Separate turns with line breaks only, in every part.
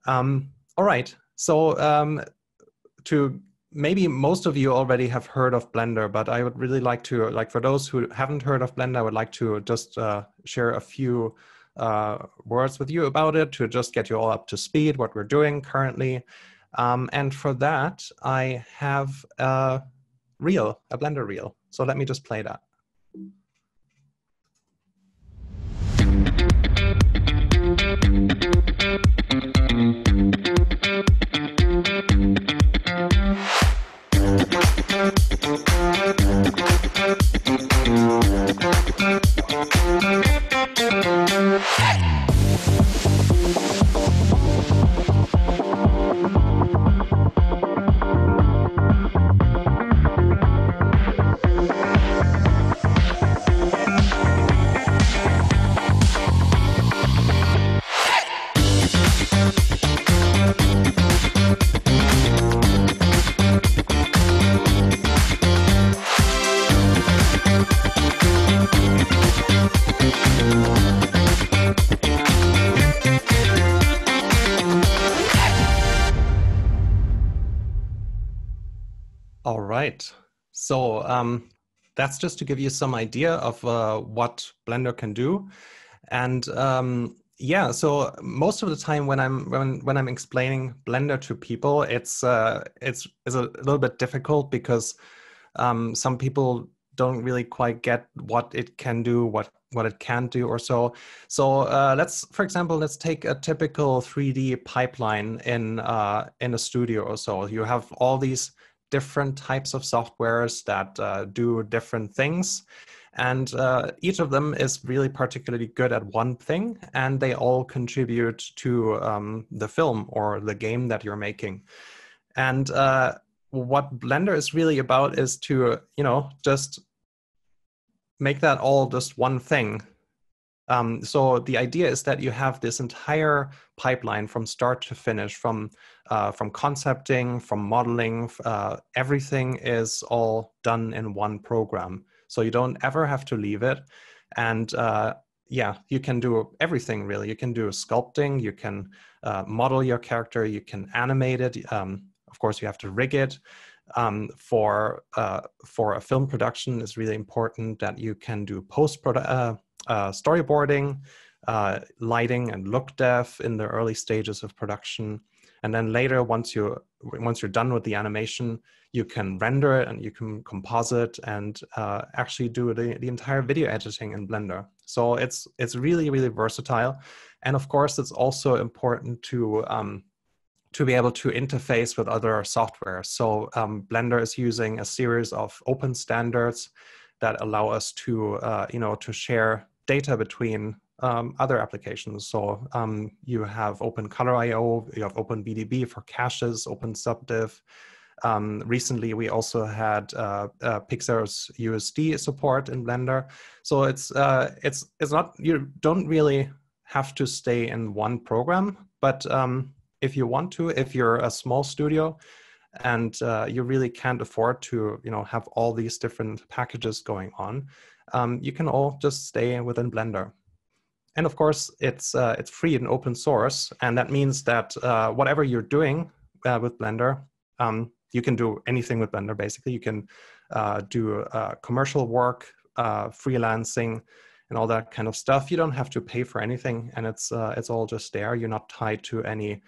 All right. So to maybe most of you already have heard of Blender, but I would really like to, like for those who haven't heard of Blender, I would like to just share a few words with you about it to just get you all up to speed, what we're doing currently. And for that, I have a Blender reel. So let me just play that. All right. So that's just to give you some idea of what Blender can do. And yeah, so most of the time when I'm explaining Blender to people, it's a little bit difficult because some people don't really quite get what it can do, what it can't do or so. So for example, let's take a typical 3D pipeline in a studio or so. You have all these different types of softwares that do different things. And each of them is really particularly good at one thing, and they all contribute to the film or the game that you're making. And what Blender is really about is to, just make that all just one thing. So the idea is that you have this entire pipeline from start to finish, from concepting, from modeling, everything is all done in one program. So you don't ever have to leave it. And yeah, you can do everything really. You can do sculpting, you can model your character, you can animate it. Of course, you have to rig it. For a film production, it's really important that you can do storyboarding, lighting and look dev in the early stages of production. And then later, once you're done with the animation, you can render it and you can composite and actually do the entire video editing in Blender. So it's really, really versatile. And of course, it's also important to be able to interface with other software. So Blender is using a series of open standards that allow us to, to share data between other applications. So you have OpenColor.io, you have OpenBDB for caches, OpenSubdiv. Recently, we also had Pixar's USD support in Blender. So it's not, you don't really have to stay in one program, but if you want to, if you're a small studio and you really can't afford to, have all these different packages going on, you can all just stay within Blender. And of course, it's free and open source, and that means that whatever you're doing with Blender, you can do anything with Blender. Basically, you can do commercial work, freelancing, and all that kind of stuff. You don't have to pay for anything, and it's all just there. You're not tied to any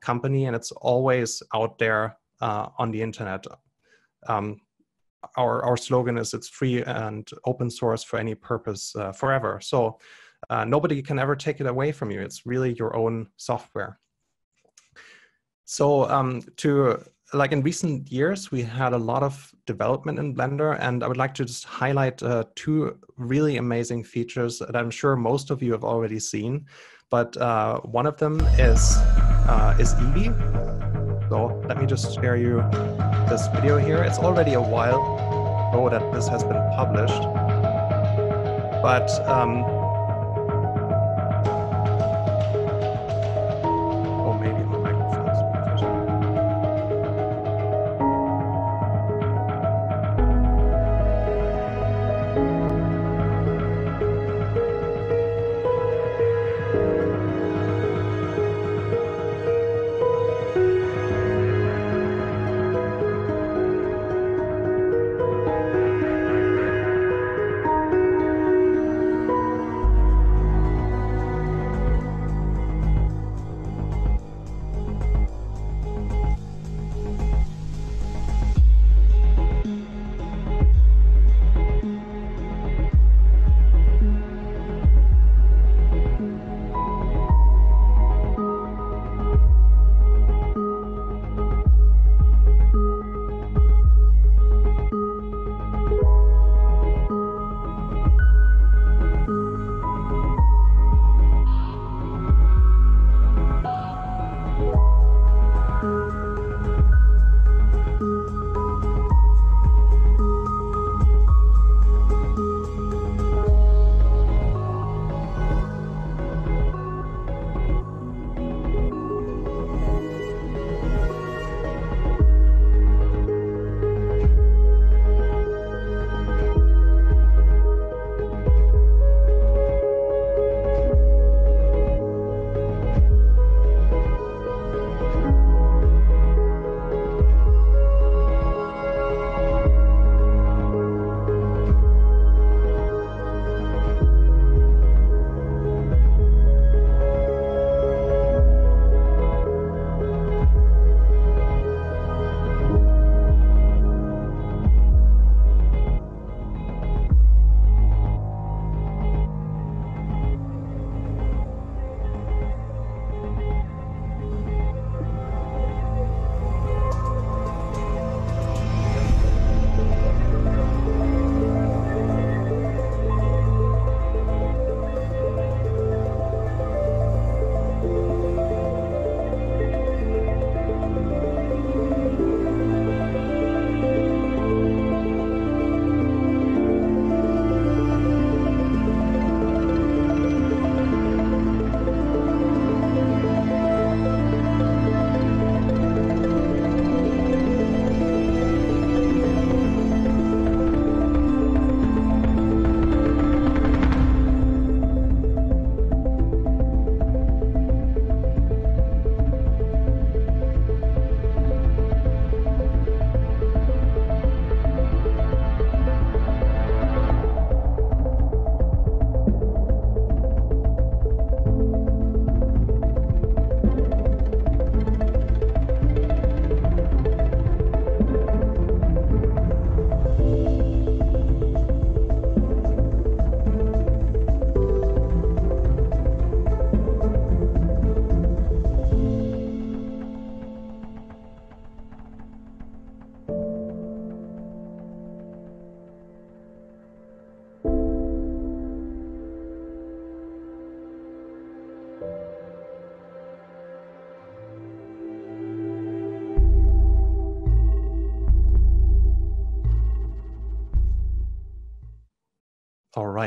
company, and it's always out there on the internet. Our slogan is it's free and open source for any purpose forever. So nobody can ever take it away from you. It's really your own software. So like in recent years, we had a lot of development in Blender, and I would like to just highlight two really amazing features that I'm sure most of you have already seen. But one of them is Eevee. So let me just share you this video here. It's already a while ago that this has been published, but oh, maybe my microphone's muted.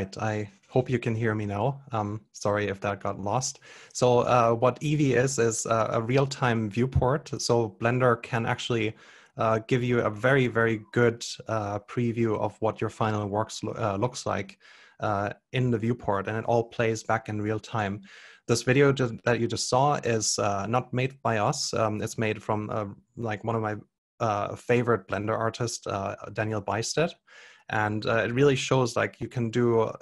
right, I hope you can hear me now. Sorry if that got lost. So what Eevee is a real-time viewport. So Blender can actually give you a very, very good preview of what your final works looks like in the viewport, and it all plays back in real time. This video that you just saw is not made by us. It's made from like one of my favorite Blender artists, Daniel Bystedt. And it really shows like you can do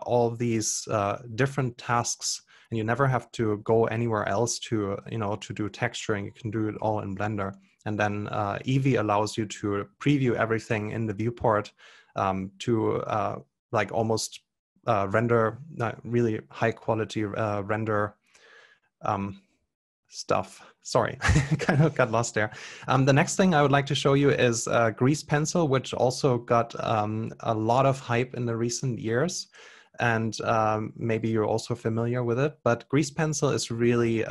all these different tasks, and you never have to go anywhere else to, to do texturing. You can do it all in Blender. And then Eevee allows you to preview everything in the viewport to like almost render really high quality render stuff. Sorry, kind of got lost there. The next thing I would like to show you is Grease Pencil, which also got a lot of hype in the recent years. And maybe you're also familiar with it, but Grease Pencil is really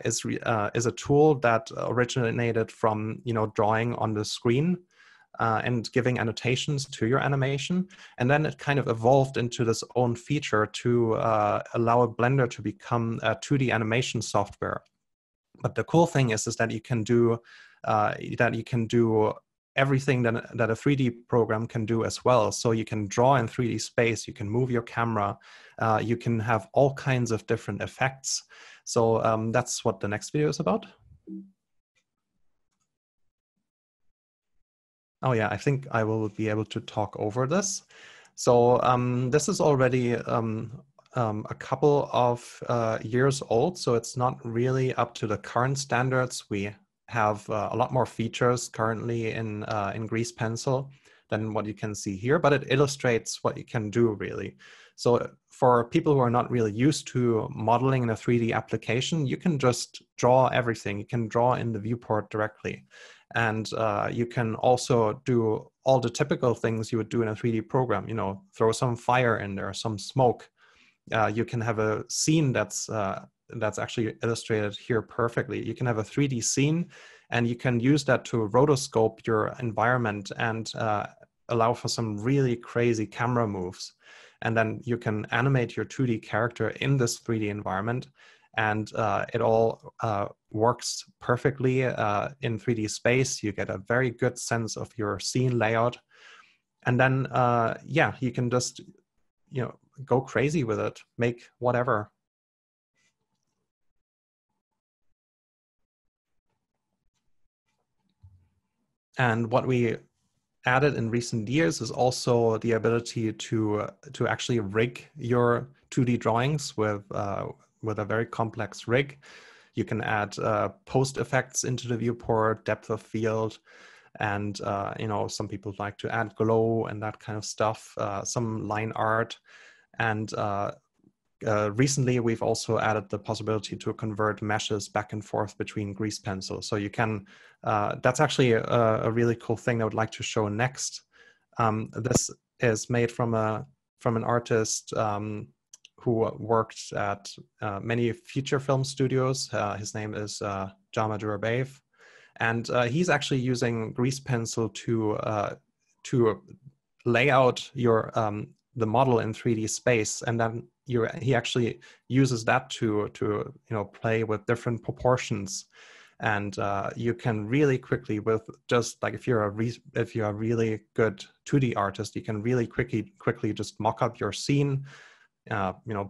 is a tool that originated from drawing on the screen and giving annotations to your animation. And then it kind of evolved into this own feature to allow Blender to become a 2D animation software. But the cool thing is that you can do everything that a 3D program can do as well. So you can draw in 3D space, you can move your camera, you can have all kinds of different effects. So that's what the next video is about. Oh yeah, I think I will be able to talk over this. So this is already a couple of years old, so it's not really up to the current standards. We have a lot more features currently in Grease Pencil than what you can see here, but it illustrates what you can do really. So for people who are not really used to modeling in a 3D application, you can just draw everything. You can draw in the viewport directly. And you can also do all the typical things you would do in a 3D program, throw some fire in there, some smoke. You can have a scene that's actually illustrated here perfectly. You can have a 3D scene, and you can use that to rotoscope your environment and allow for some really crazy camera moves. And then you can animate your 2D character in this 3D environment. And it all works perfectly in 3D space. You get a very good sense of your scene layout. And then, yeah, you can just, go crazy with it, make whatever. And what we added in recent years is also the ability to actually rig your 2D drawings with a very complex rig. You can add post effects into the viewport, depth of field, and some people like to add glow and that kind of stuff, some line art. And recently we've also added the possibility to convert meshes back and forth between Grease Pencil. So you can, that's actually a really cool thing I would like to show next. This is made from an artist who worked at many feature film studios. His name is Jama Jurabev. And he's actually using Grease Pencil to lay out your the model in 3D space, and then he actually uses that to play with different proportions, and you can really quickly, with just like if you're a really good 2D artist, you can really quickly just mock up your scene.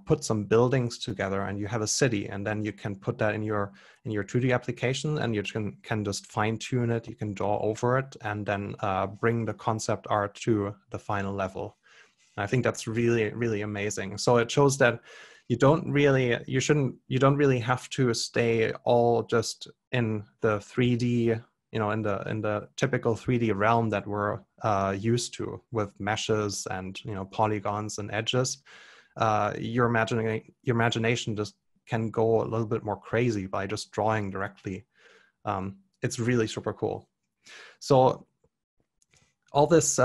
Put some buildings together and you have a city, and then you can put that in your 2D application, and you can just fine tune it. You can draw over it, and then bring the concept art to the final level. And I think that's really, really amazing. So it shows that you don't really have to stay all just in the 3D, in the typical 3D realm that we're used to with meshes and polygons and edges. Your imagination just can go a little bit more crazy by just drawing directly. It's really super cool. So all this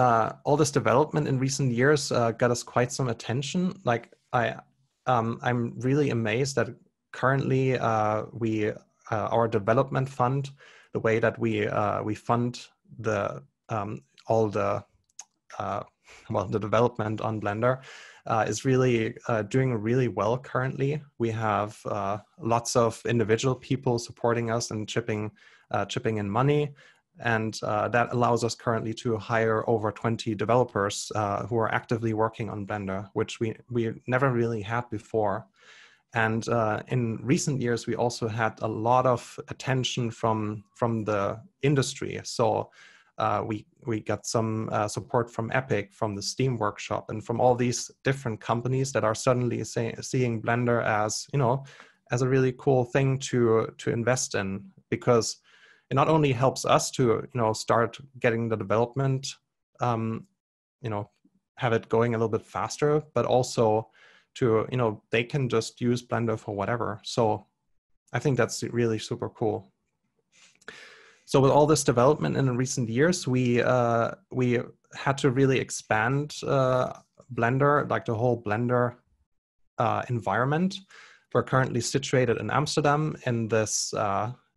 development in recent years got us quite some attention. Like I'm really amazed that currently our development fund, the way that we fund the all the well, the development on Blender is really doing really well currently. We have lots of individual people supporting us and chipping in money. And that allows us currently to hire over 20 developers who are actively working on Blender, which we never really had before. And in recent years, we also had a lot of attention from the industry. So we got some support from Epic, from the Steam Workshop, and from all these different companies that are suddenly seeing Blender as, you know, as a really cool thing to invest in, because it not only helps us to, you know, start getting the development, you know, have it going a little bit faster, but also to, you know, they can just use Blender for whatever. So I think that's really super cool. So with all this development in recent years, we had to really expand Blender, like the whole Blender environment. We're currently situated in Amsterdam in this,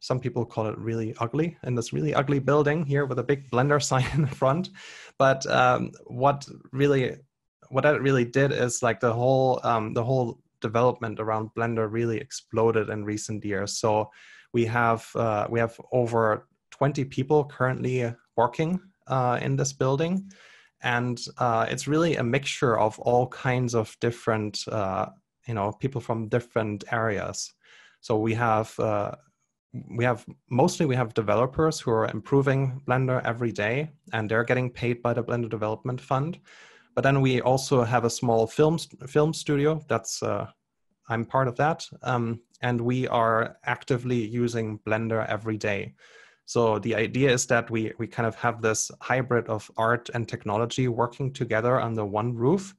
some people call it really ugly, in this really ugly building here with a big Blender sign in the front. But what that really did is like the whole development around Blender really exploded in recent years. So we have over 20 people currently working in this building, and it's really a mixture of all kinds of different you know, people from different areas. So we have mostly developers who are improving Blender every day, and they're getting paid by the Blender Development Fund. But then we also have a small film studio. That's I'm part of that, and we are actively using Blender every day. So the idea is that we kind of have this hybrid of art and technology working together under one roof,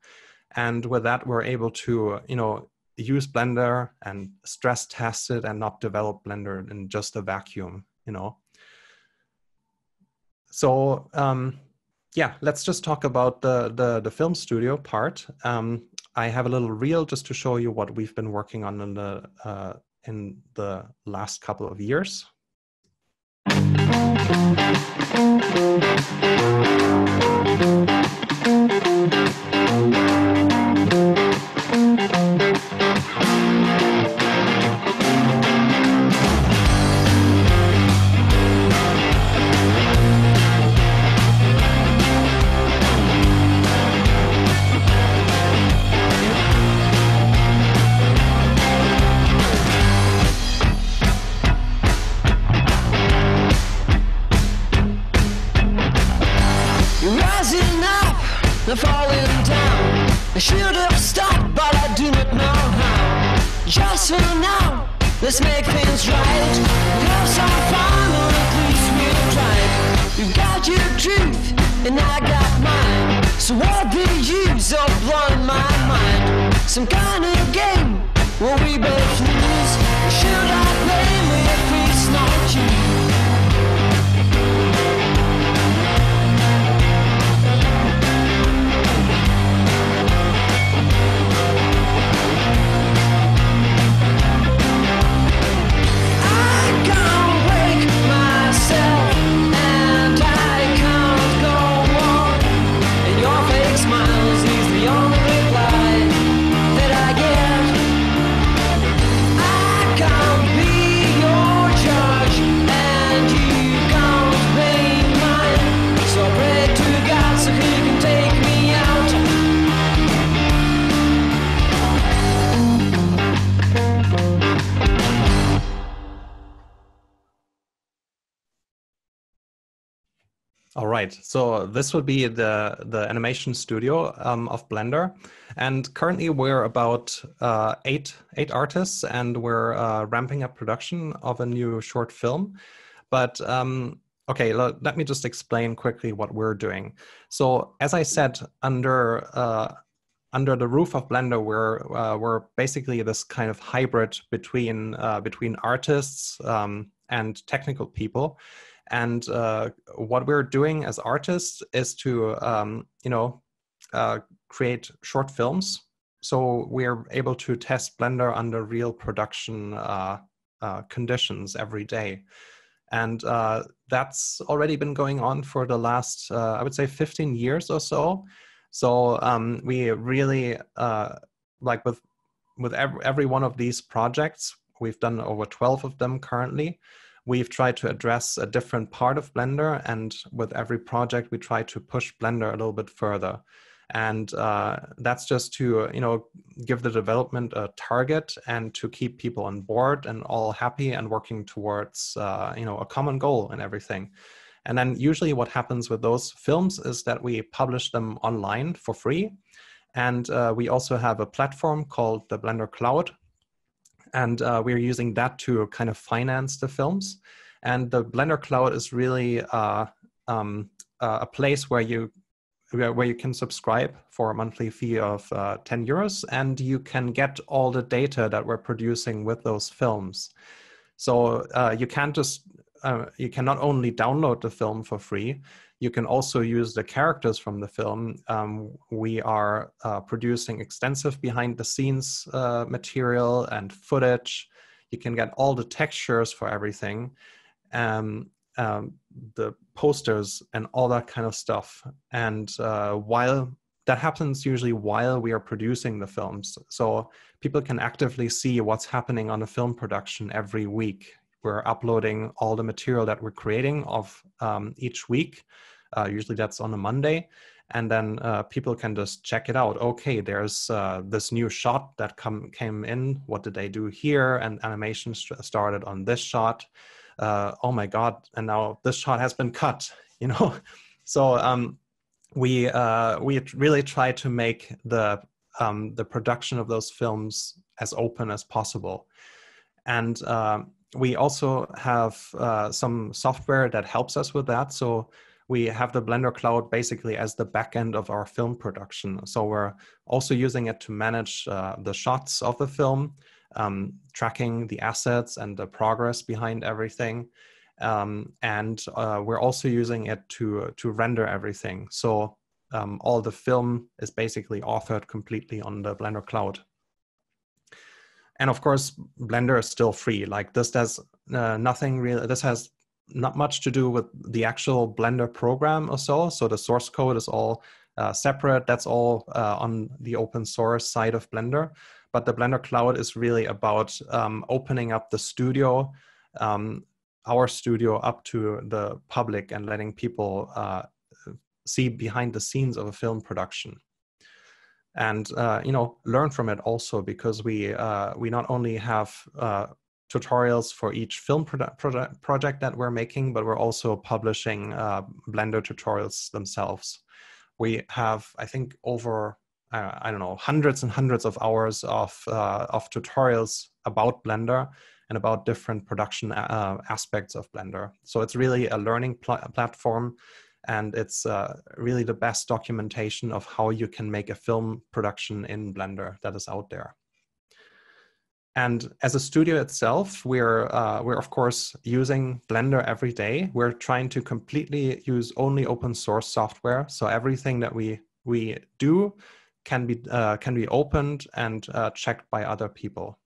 and with that we're able to, you know, use Blender and stress test it and not develop Blender in just a vacuum, you know. So yeah, let's just talk about the film studio part. I have a little reel just to show you what we've been working on in the last couple of years.
Falling down, I should have stopped, but I do not know how. Just for now, let's make things right. Have some fun, or at least we'll try. You got your truth, and I got mine. So what the use of blowing my mind? Some kind of game where we both lose. Should I blame me if it's not you?
All right, so this would be the animation studio of Blender, and currently we're about eight artists, and we're ramping up production of a new short film. But okay, let me just explain quickly what we're doing. So as I said, under the roof of Blender, we're basically this kind of hybrid between artists and technical people. And what we're doing as artists is to, you know, create short films. So we're able to test Blender under real production conditions every day. And that's already been going on for the last, I would say, 15 years or so. So we really like with every one of these projects, we've done over 12 of them currently. We've tried to address a different part of Blender, and with every project, we try to push Blender a little bit further. And that's just to, give the development a target and to keep people on board and all happy and working towards, a common goal and everything. And then usually what happens with those films is that we publish them online for free. And we also have a platform called the Blender Cloud. And we're using that to kind of finance the films. And the Blender Cloud is really a place where you can subscribe for a monthly fee of 10 euros, and you can get all the data that we're producing with those films. So you can not only download the film for free, you can also use the characters from the film. We are producing extensive behind the scenes material and footage. You can get all the textures for everything. The posters and all that kind of stuff. And while that happens usually while we are producing the films. So people can actively see what's happening on the film production every week. We're uploading all the material that we're creating of each week. Usually that's on a Monday. And then people can just check it out. Okay, there's this new shot that came in. What did they do here? And animation started on this shot. Oh my God, and now this shot has been cut, So we really try to make the production of those films as open as possible. And we also have some software that helps us with that. So we have the Blender Cloud basically as the back end of our film production. So we're also using it to manage the shots of the film, tracking the assets and the progress behind everything. And we're also using it to render everything. So all the film is basically authored completely on the Blender Cloud. And of course, Blender is still free. Like this does nothing really, this has not much to do with the actual Blender program or so. So the source code is all separate. That's all on the open source side of Blender. But the Blender Cloud is really about opening up the studio, our studio, up to the public and letting people see behind the scenes of a film production. And learn from it also, because we not only have tutorials for each film project that we're making, but we're also publishing Blender tutorials themselves. We have, I think, over hundreds and hundreds of hours of tutorials about Blender and about different production aspects of Blender. So it's really a learning platform, and it's really the best documentation of how you can make a film production in Blender that is out there. And as a studio itself, we're of course using Blender every day. We're trying to completely use only open source software. So everything that we do can be opened and checked by other people.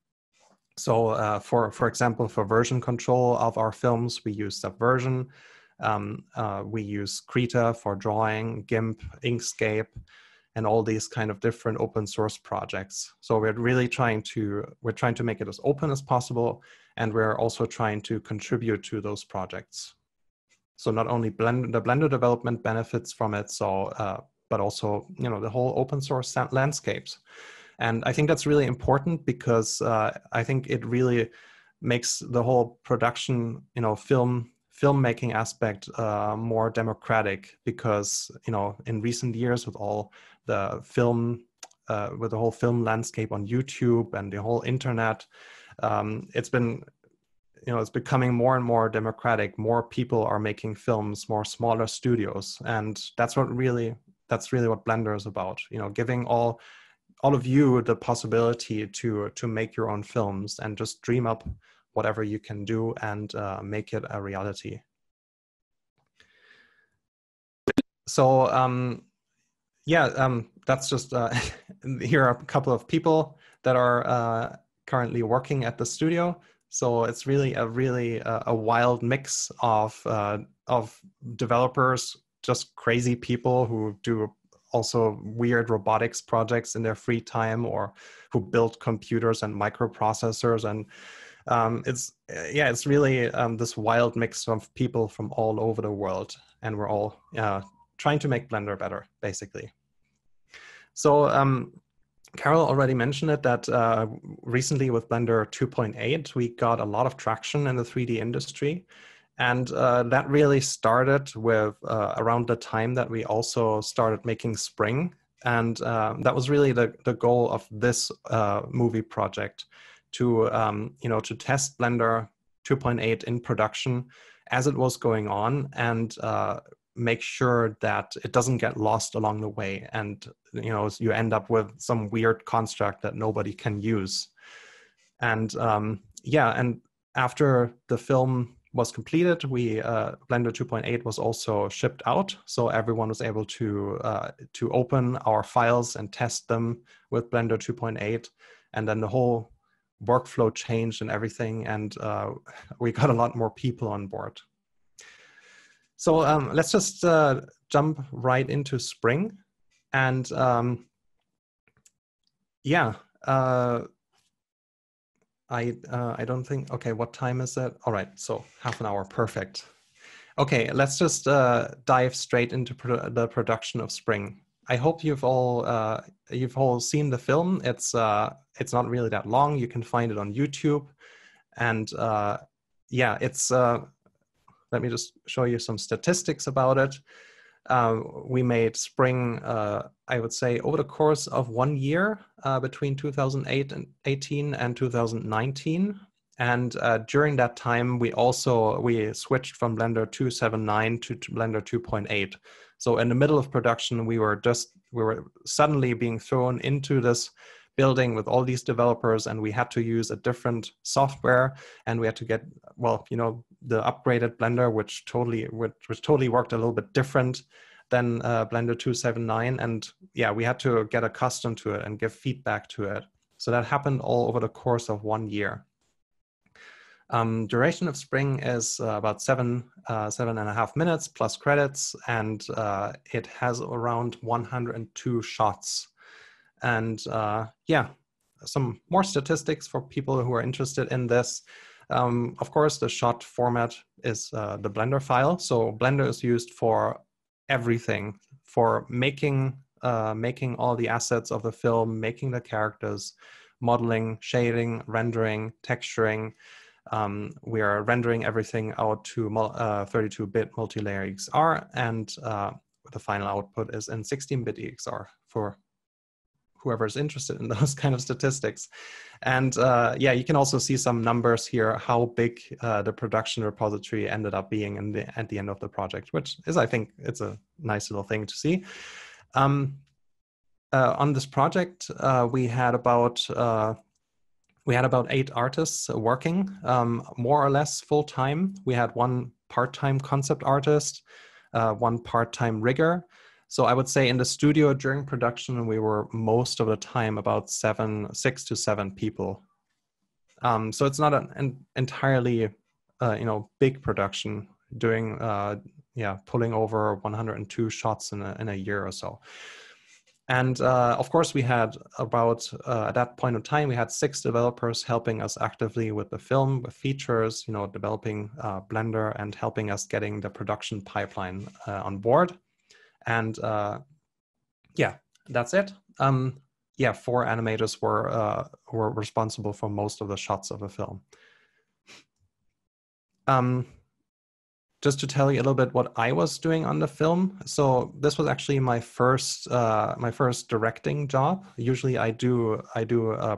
So for example, for version control of our films, we use Subversion. We use Krita for drawing, GIMP, Inkscape, and all these kind of different open source projects. So we're really trying to make it as open as possible, and we're also trying to contribute to those projects. So not only the Blender development benefits from it, but also the whole open source landscapes. And I think that's really important, because I think it really makes the whole production, filmmaking aspect more democratic, because in recent years, with all the film with the whole film landscape on YouTube and the whole internet, it's becoming more and more democratic. More people are making films, more smaller studios, and that's really what Blender is about, giving all of you the possibility to make your own films and just dream up whatever you can do and make it a reality. So that's just, here are a couple of people that are currently working at the studio. So it's really a wild mix of developers, just crazy people who do also weird robotics projects in their free time, or who build computers and microprocessors. And it's really this wild mix of people from all over the world, and we're all trying to make Blender better, basically. So Carol already mentioned it, that recently with Blender 2.8, we got a lot of traction in the 3D industry. And that really started with around the time that we also started making Spring. And that was really the goal of this movie project, to to test Blender 2.8 in production as it was going on, and make sure that it doesn't get lost along the way, and you end up with some weird construct that nobody can use. And and after the film was completed, Blender 2.8 was also shipped out, so everyone was able to open our files and test them with Blender 2.8, and then the whole workflow changed and everything, and we got a lot more people on board. So let's just jump right into Spring, and I don't think, okay, what time is it? All right, so half an hour, perfect. Okay, let's just dive straight into the production of Spring. I hope you've all seen the film. It's not really that long. You can find it on YouTube, and it's. Let me just show you some statistics about it. We made Spring, I would say, over the course of 1 year, between 2018 and 2019. And during that time, we switched from Blender 2.7.9 to Blender 2.8. So in the middle of production, we were suddenly being thrown into this building with all these developers, and we had to use a different software, and we had to get, the upgraded Blender, which totally worked a little bit different than Blender 2.7.9. And we had to get accustomed to it and give feedback to it. So that happened all over the course of 1 year. Duration of Spring is about 7.5 minutes plus credits, and it has around 102 shots. And some more statistics for people who are interested in this. Of course, the shot format is the Blender file. So Blender is used for everything, for making all the assets of the film, making the characters, modeling, shading, rendering, texturing. We are rendering everything out to 32-bit multi-layer EXR, and the final output is in 16-bit EXR for whoever is interested in those kind of statistics. And you can also see some numbers here, how big the production repository ended up being at the end of the project, which is, I think, it's a nice little thing to see. On this project, we had about 8 artists working, more or less full-time. We had 1 part-time concept artist, 1 part-time rigger. So I would say in the studio during production, we were most of the time about 6 to 7 people. So it's not an entirely, big production, doing, pulling over 102 shots in a year or so. And of course, we had about, at that point in time, we had 6 developers helping us actively with the film, with features, developing Blender and helping us getting the production pipeline on board. And that's it. 4 animators were responsible for most of the shots of the film. Just to tell you a little bit what I was doing on the film. So this was actually my first directing job. Usually I do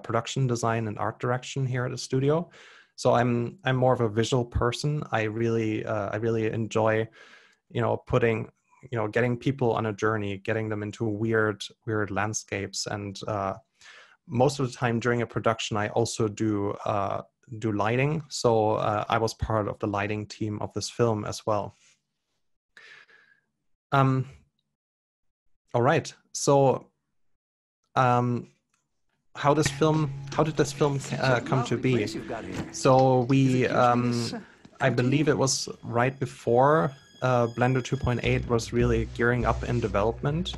production design and art direction here at the studio. So I'm more of a visual person. I really enjoy, getting people on a journey, getting them into weird landscapes. And most of the time during a production, I also do lighting. So I was part of the lighting team of this film as well. All right. So how did this film come to be? So we, I believe it was right before Blender 2.8 was really gearing up in development.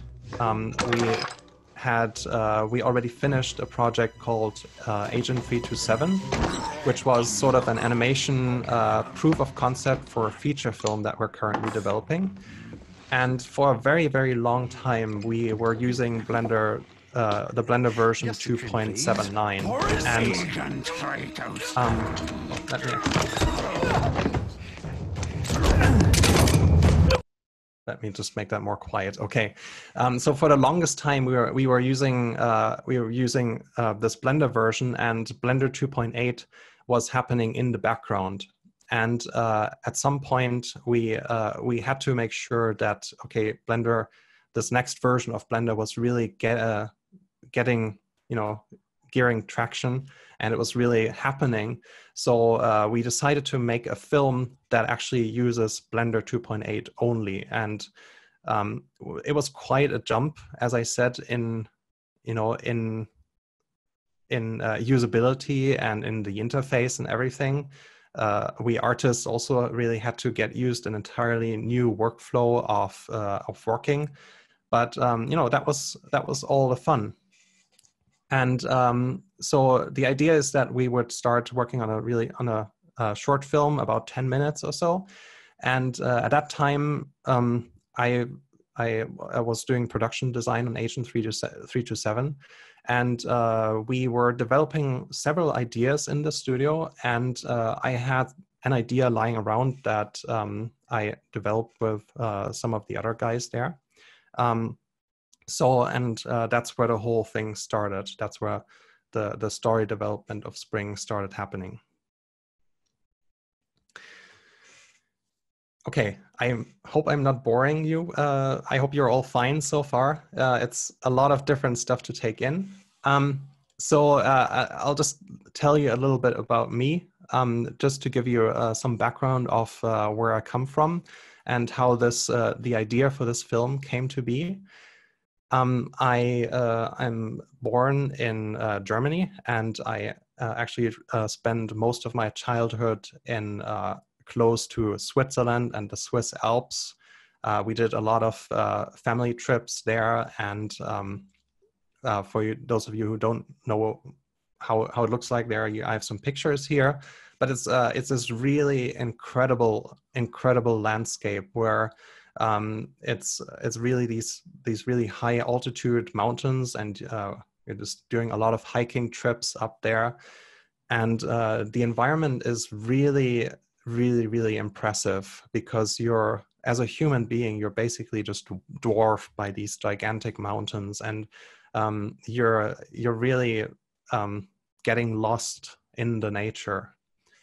we already finished a project called Agent 327, which was sort of an animation proof of concept for a feature film that we're currently developing. And for a very, very long time, we were using Blender, the Blender version 2.79. Let me just make that more quiet. Okay, so for the longest time, we were using this Blender version, and Blender 2.8 was happening in the background. And at some point, we had to make sure that, okay, Blender, this next version of Blender was really getting, gearing traction, and it was really happening. So we decided to make a film that actually uses Blender 2.8 only. And it was quite a jump, as I said, in usability and in the interface and everything. We artists also really had to get used an entirely new workflow of working, but that was all the fun. And so the idea is that we would start working on a short film, about 10 minutes or so. And at that time, I was doing production design on Agent 327. And we were developing several ideas in the studio, and I had an idea lying around that I developed with some of the other guys there. That's where the whole thing started. That's where the story development of Spring started happening. Okay, I hope I'm not boring you. I hope you're all fine so far. It's a lot of different stuff to take in. I'll just tell you a little bit about me, just to give you some background of where I come from and how the idea for this film came to be. I'm born in Germany, and I actually spent most of my childhood in close to Switzerland and the Swiss Alps. We did a lot of family trips there, and for those of you who don't know how it looks like there, I have some pictures here. But it's this really incredible landscape where it's really these really high altitude mountains, and you're just doing a lot of hiking trips up there, and the environment is really impressive, because as a human being, you're basically just dwarfed by these gigantic mountains, and you're really getting lost in the nature.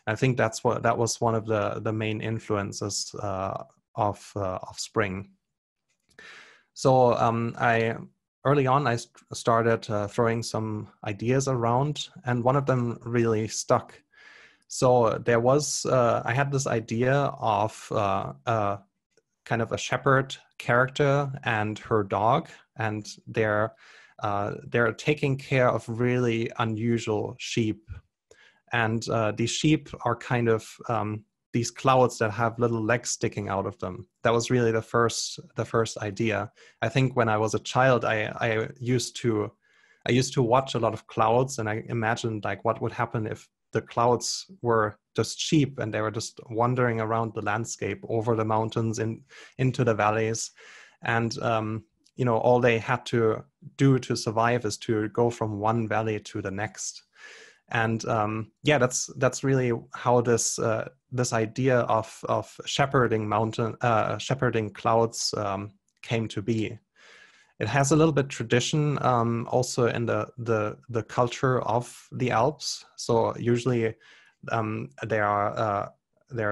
I think that was one of the main influences of Spring. So early on, I started throwing some ideas around, and one of them really stuck. So there was, I had this idea of kind of a shepherd character and her dog, and they're taking care of really unusual sheep. And these sheep are kind of these clouds that have little legs sticking out of them. That was really the first idea. I think when I was a child, I used to watch a lot of clouds, and I imagined like what would happen if the clouds were just sheep and they were just wandering around the landscape, over the mountains, into the valleys. And all they had to do to survive is to go from one valley to the next. And that's really how this idea of shepherding clouds came to be. It has a little bit tradition also in the culture of the Alps. So usually there are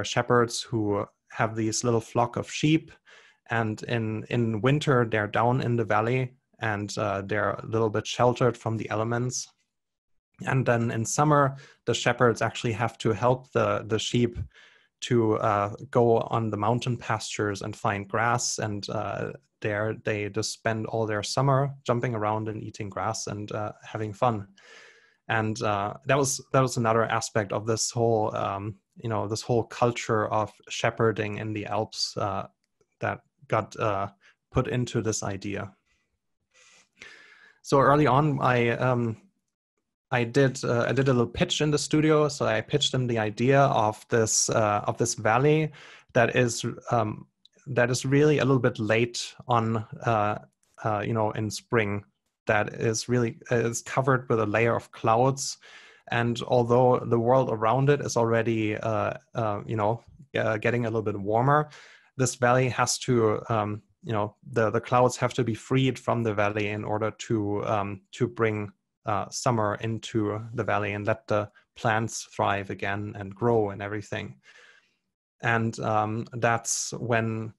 shepherds who have these little flock of sheep, and in winter they're down in the valley, and they're a little bit sheltered from the elements. And then in summer, the shepherds actually have to help the sheep to go on the mountain pastures and find grass, and there they just spend all their summer jumping around and eating grass and having fun. And that was another aspect of this whole this whole culture of shepherding in the Alps that got put into this idea. So early on, I did a little pitch in the studio. So I pitched him the idea of this valley that is really a little bit late on, in spring. That is covered with a layer of clouds, and although the world around it is already getting a little bit warmer, this valley has to the clouds have to be freed from the valley in order to bring summer into the valley and let the plants thrive again and grow and everything. And that's when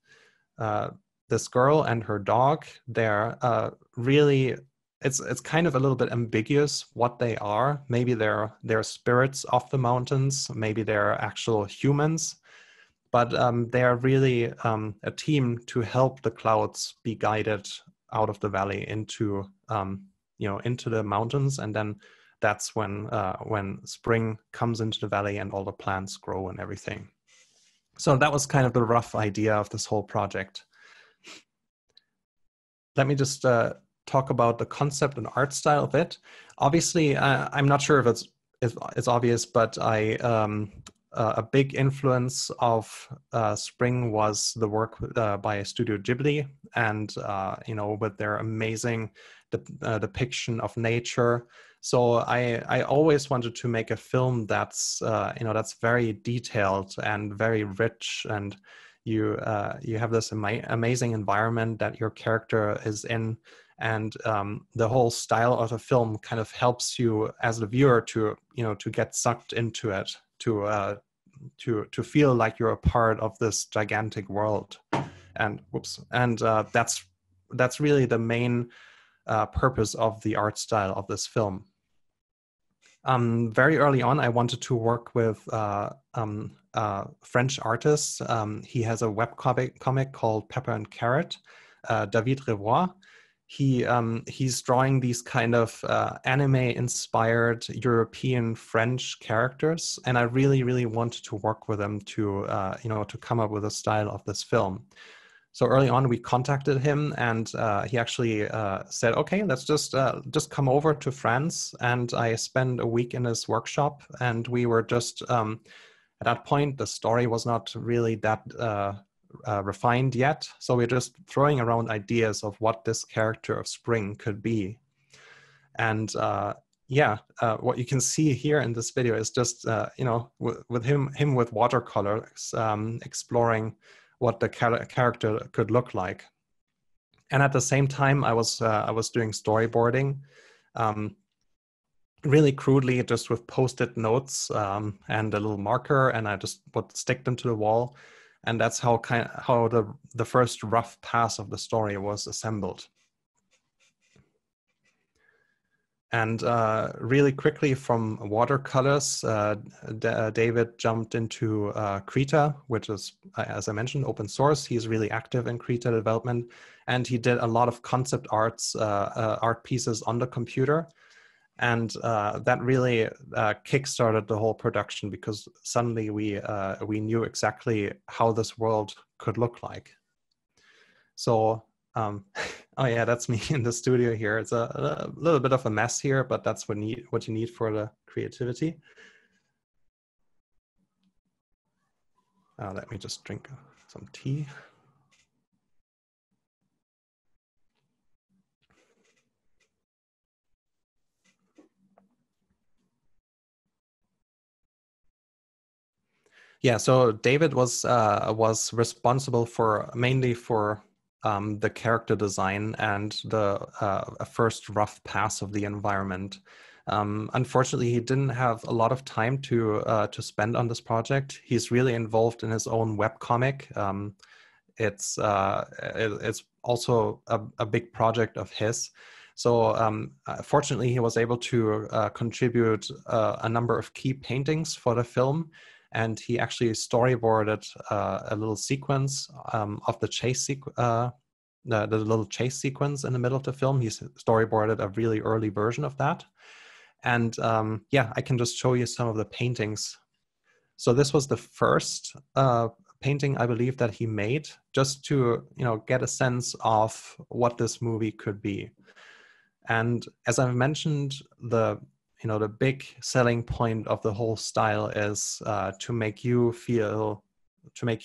this girl and her dog, they're really, it's kind of a little bit ambiguous what they are. Maybe they're spirits of the mountains, maybe they're actual humans, but they are really a team to help the clouds be guided out of the valley into into the mountains, and then that's when spring comes into the valley and all the plants grow and everything. So that was kind of the rough idea of this whole project. Let me just talk about the concept and art style of it. Obviously, I'm not sure if it's obvious, but a big influence of Spring was the work by Studio Ghibli, and with their amazing depiction of nature. So I always wanted to make a film that's that's very detailed and very rich, and you have this amazing environment that your character is in, and the whole style of the film kind of helps you as the viewer to get sucked into it, to feel like you're a part of this gigantic world. And that's really the main purpose of the art style of this film. Very early on, I wanted to work with French artists. He has a web comic called Pepper and Carrot, David Revoy. He's drawing these kind of anime-inspired European French characters, and I really, really wanted to work with him to come up with a style of this film. So early on, we contacted him, and he actually said, "Okay, let's just come over to France." And I spent a week in his workshop, and we were just at that point, the story was not really that refined yet. So we're just throwing around ideas of what this character of Spring could be. And what you can see here in this video is just with him with watercolors, exploring what the character could look like. And at the same time, I was doing storyboarding, really crudely, just with post-it notes and a little marker, and I just would stick them to the wall. And that's how the first rough pass of the story was assembled. And really quickly from watercolors, David jumped into Krita, which is, as I mentioned, open source. He's really active in Krita development, and he did a lot of concept art pieces on the computer. And that really kickstarted the whole production, because suddenly we knew exactly how this world could look like. So, oh yeah, that's me in the studio here. It's a little bit of a mess here, but that's what you need for the creativity. Let me just drink some tea. Yeah, so David was responsible mainly for the character design and the first rough pass of the environment. Unfortunately, he didn't have a lot of time to spend on this project. He's really involved in his own webcomic. It's also a big project of his. So fortunately, he was able to contribute a number of key paintings for the film. And he actually storyboarded a little sequence of the chase the little chase sequence in the middle of the film. He storyboarded a really early version of that. And yeah, I can just show you some of the paintings. So this was the first painting, I believe, that he made, just to get a sense of what this movie could be. And as I've mentioned, the big selling point of the whole style is to make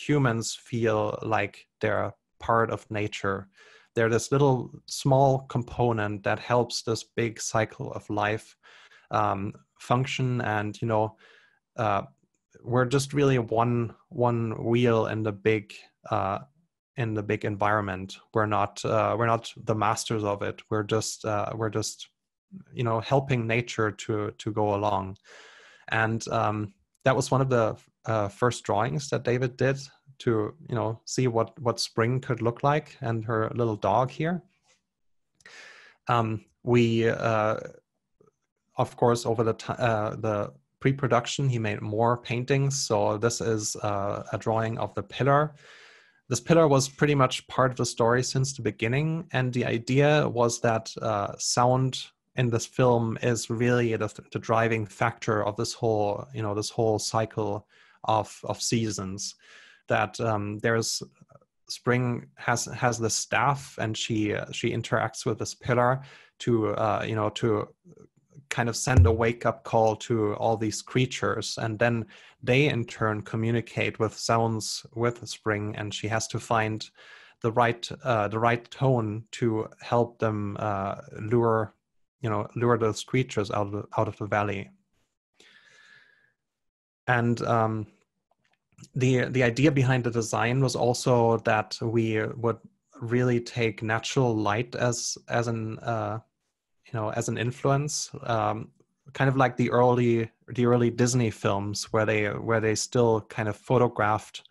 humans feel like they're part of nature. They're this little small component that helps this big cycle of life function, and we're just really one wheel in the big environment. We're not the masters of it. We're just helping nature to go along. And that was one of the first drawings that David did to see what spring could look like, and her little dog here. We of course, over the pre-production, he made more paintings. So this is a drawing of the pillar. This pillar was pretty much part of the story since the beginning, and the idea was that sound in this film is really the driving factor of this whole cycle of seasons. That there's spring has the staff, and she interacts with this pillar to to kind of send a wake-up call to all these creatures, and then they in turn communicate with sounds with spring, and she has to find the right tone to help them lure those creatures out of the valley. And the idea behind the design was also that we would really take natural light as an influence, kind of like the early Disney films where they still kind of photographed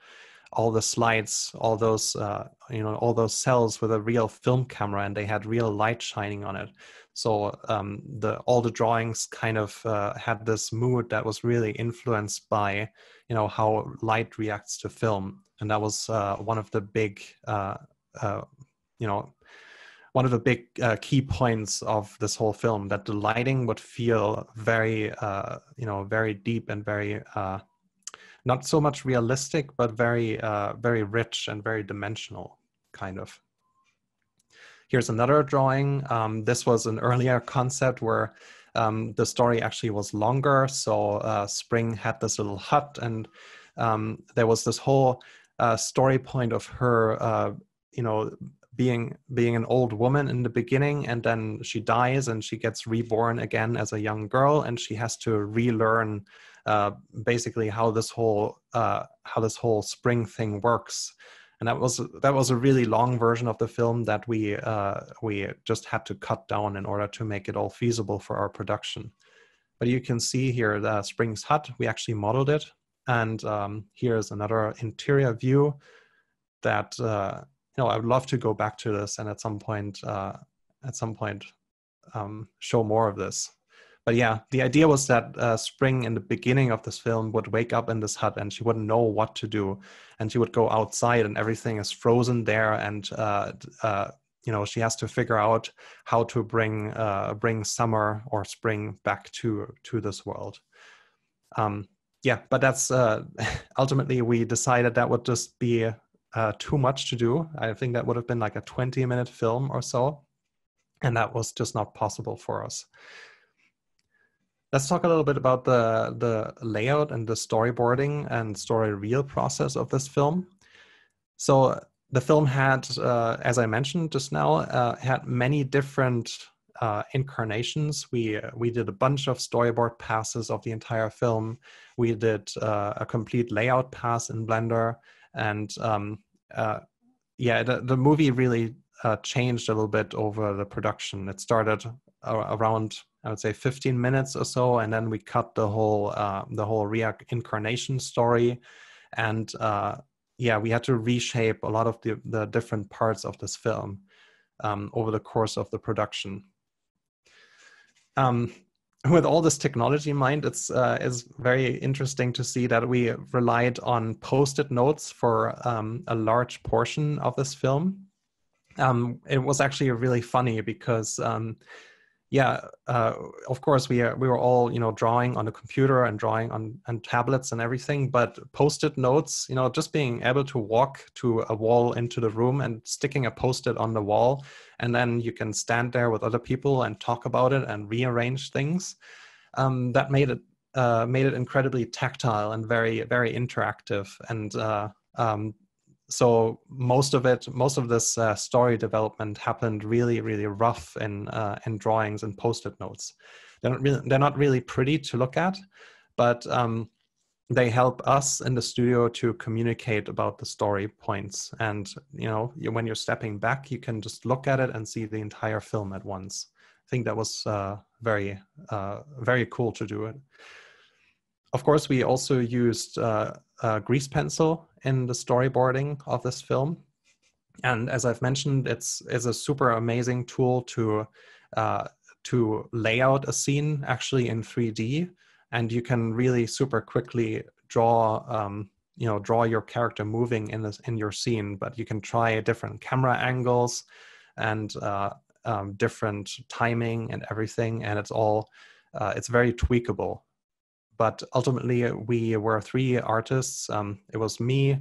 all the slides, all those cells with a real film camera, and they had real light shining on it. So all the drawings kind of had this mood that was really influenced by how light reacts to film, and that was one of the big key points of this whole film, that the lighting would feel very very deep and very not so much realistic, but very rich and very dimensional, kind of. Here's another drawing. This was an earlier concept where the story actually was longer. So Spring had this little hut, and there was this whole story point of her, being an old woman in the beginning, and then she dies and she gets reborn again as a young girl, and she has to relearn basically how this whole spring thing works. And that was a really long version of the film that we just had to cut down in order to make it all feasible for our production. But you can see here the Spring's hut. We actually modeled it, and here's another interior view that I would love to go back to this and at some point show more of this. But yeah, the idea was that Spring in the beginning of this film would wake up in this hut and she wouldn't know what to do, and she would go outside and everything is frozen there, and she has to figure out how to bring summer or spring back to this world. But that's ultimately we decided that would just be too much to do. I think that would have been like a 20-minute film or so, and that was just not possible for us. Let's talk a little bit about the layout and the storyboarding and story reel process of this film. So the film had, as I mentioned just now, had many different incarnations. We did a bunch of storyboard passes of the entire film. We did a complete layout pass in Blender, and the movie really changed a little bit over the production. It started around, I would say, 15 minutes or so, and then we cut the whole reincarnation story, and we had to reshape a lot of the different parts of this film over the course of the production. With all this technology in mind, it's very interesting to see that we relied on Post-it notes for a large portion of this film. It was actually really funny because yeah, of course we were all, you know, drawing on the computer and drawing on tablets and everything, but post-it notes, you know, just being able to walk to a wall into the room and sticking a post-it on the wall, and then you can stand there with other people and talk about it and rearrange things. That made it incredibly tactile and very, very interactive. And so most of this story development happened really, really rough in drawings and post-it notes. They're not really pretty to look at, but they help us in the studio to communicate about the story points. And you know, when you're stepping back, you can just look at it and see the entire film at once. I think that was very, very cool to do it. Of course, we also used grease pencil in the storyboarding of this film. And as I've mentioned, it's a super amazing tool to lay out a scene actually in 3D. And you can really super quickly draw, draw your character moving in your scene, but you can try different camera angles and different timing and everything. And it's very tweakable. But ultimately, we were 3 artists. It was me,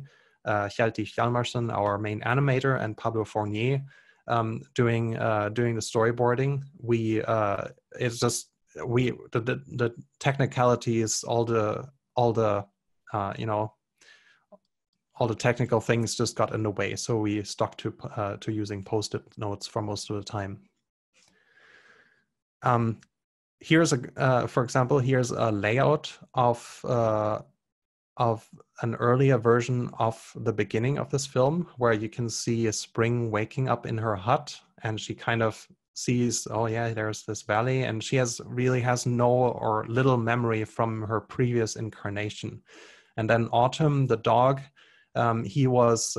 Hjalti Hjalmarsson, our main animator, and Pablo Fournier doing the storyboarding. The technicalities, all the technical things just got in the way. So we stuck to using post-it notes for most of the time. For example, here's a layout of an earlier version of the beginning of this film, where you can see a Spring waking up in her hut, and she kind of sees, oh yeah, there's this valley, and she really has no or little memory from her previous incarnation. And then Autumn, the dog, he was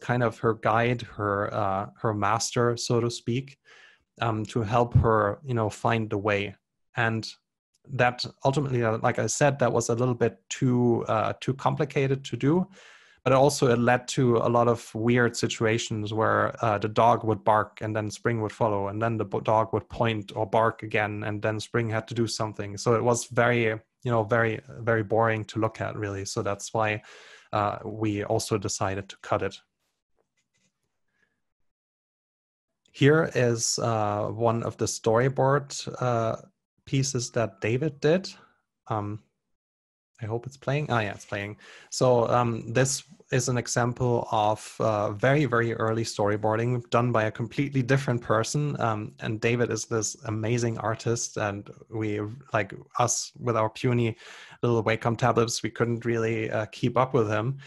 kind of her guide, her master, so to speak. To help her, find the way. And that ultimately, like I said, that was a little bit too complicated to do, but also it led to a lot of weird situations where the dog would bark and then Spring would follow, and then the dog would point or bark again, and then Spring had to do something. So it was very, very, very boring to look at, really. So that's why we also decided to cut it. Here is one of the storyboard pieces that David did. I hope it's playing. Oh yeah, it's playing. So this is an example of very, very early storyboarding done by a completely different person. And David is this amazing artist, and we, like us with our puny little Wacom tablets, we couldn't really keep up with him.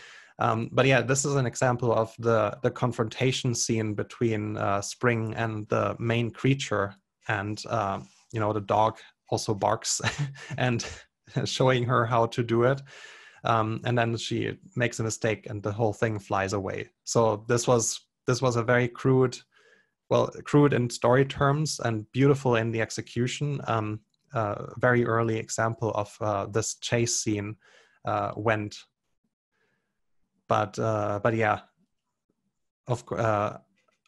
But yeah, this is an example of the confrontation scene between Spring and the main creature, and the dog also barks and showing her how to do it, and then she makes a mistake and the whole thing flies away. So this was a very crude in story terms and beautiful in the execution. Very early example of this chase scene went. But yeah,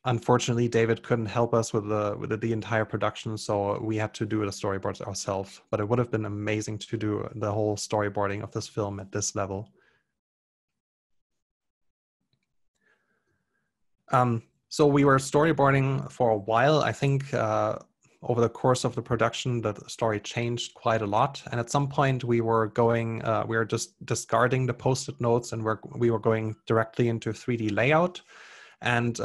unfortunately, David couldn't help us with the entire production, so we had to do the storyboards ourselves. But it would have been amazing to do the whole storyboarding of this film at this level. So we were storyboarding for a while. I think over the course of the production, the story changed quite a lot. And at some point we were just discarding the post-it notes, and we were going directly into 3D layout. And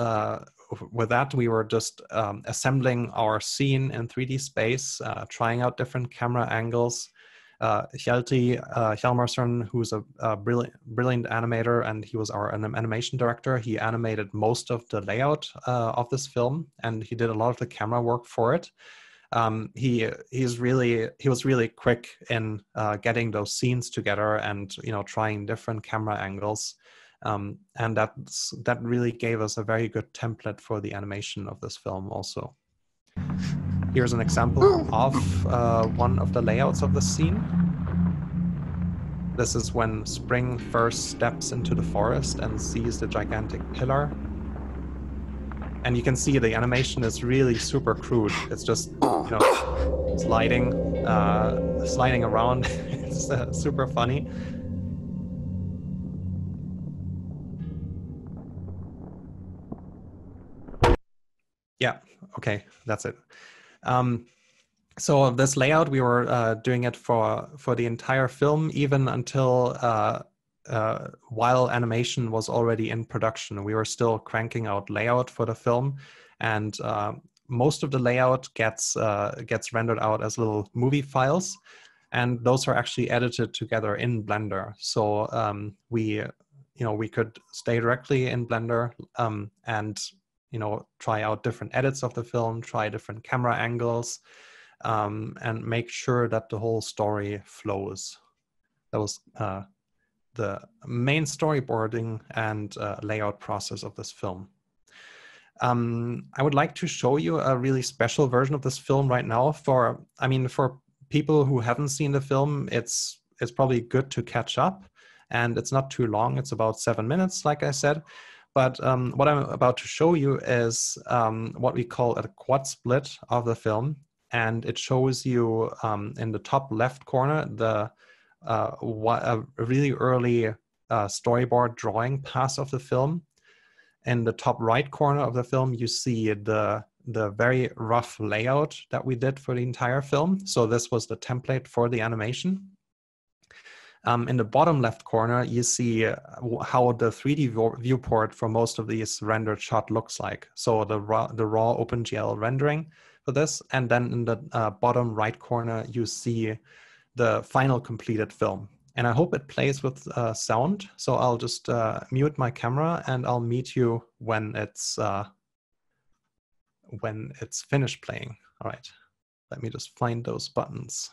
with that, we were just assembling our scene in 3D space, trying out different camera angles. Hjalti Hjalmarsson, who's a brilliant animator, and he was our animation director. He animated most of the layout of this film, and he did a lot of the camera work for it. He was really quick in getting those scenes together and trying different camera angles, and that really gave us a very good template for the animation of this film also. Here's an example of one of the layouts of the scene. This is when Spring first steps into the forest and sees the gigantic pillar. And you can see the animation is really super crude. It's just, you know, sliding around. It's super funny. Yeah, okay, that's it. So this layout, we were doing it for the entire film, even until while animation was already in production. We were still cranking out layout for the film, and most of the layout gets rendered out as little movie files, and those are actually edited together in Blender. So we could stay directly in Blender and try out different edits of the film, try different camera angles, and make sure that the whole story flows. That was the main storyboarding and layout process of this film. I would like to show you a really special version of this film right now. For people who haven't seen the film, it's probably good to catch up, and it's not too long. It's about 7 minutes, like I said. But what I'm about to show you is what we call a quad split of the film. And it shows you in the top left corner a really early storyboard drawing pass of the film. In the top right corner of the film, you see the very rough layout that we did for the entire film. So this was the template for the animation. In the bottom left corner, you see how the 3D viewport for most of these rendered shot looks like. So the raw OpenGL rendering for this. And then in the bottom right corner, you see the final completed film. And I hope it plays with sound. So I'll just mute my camera and I'll meet you when it's finished playing. All right, let me just find those buttons.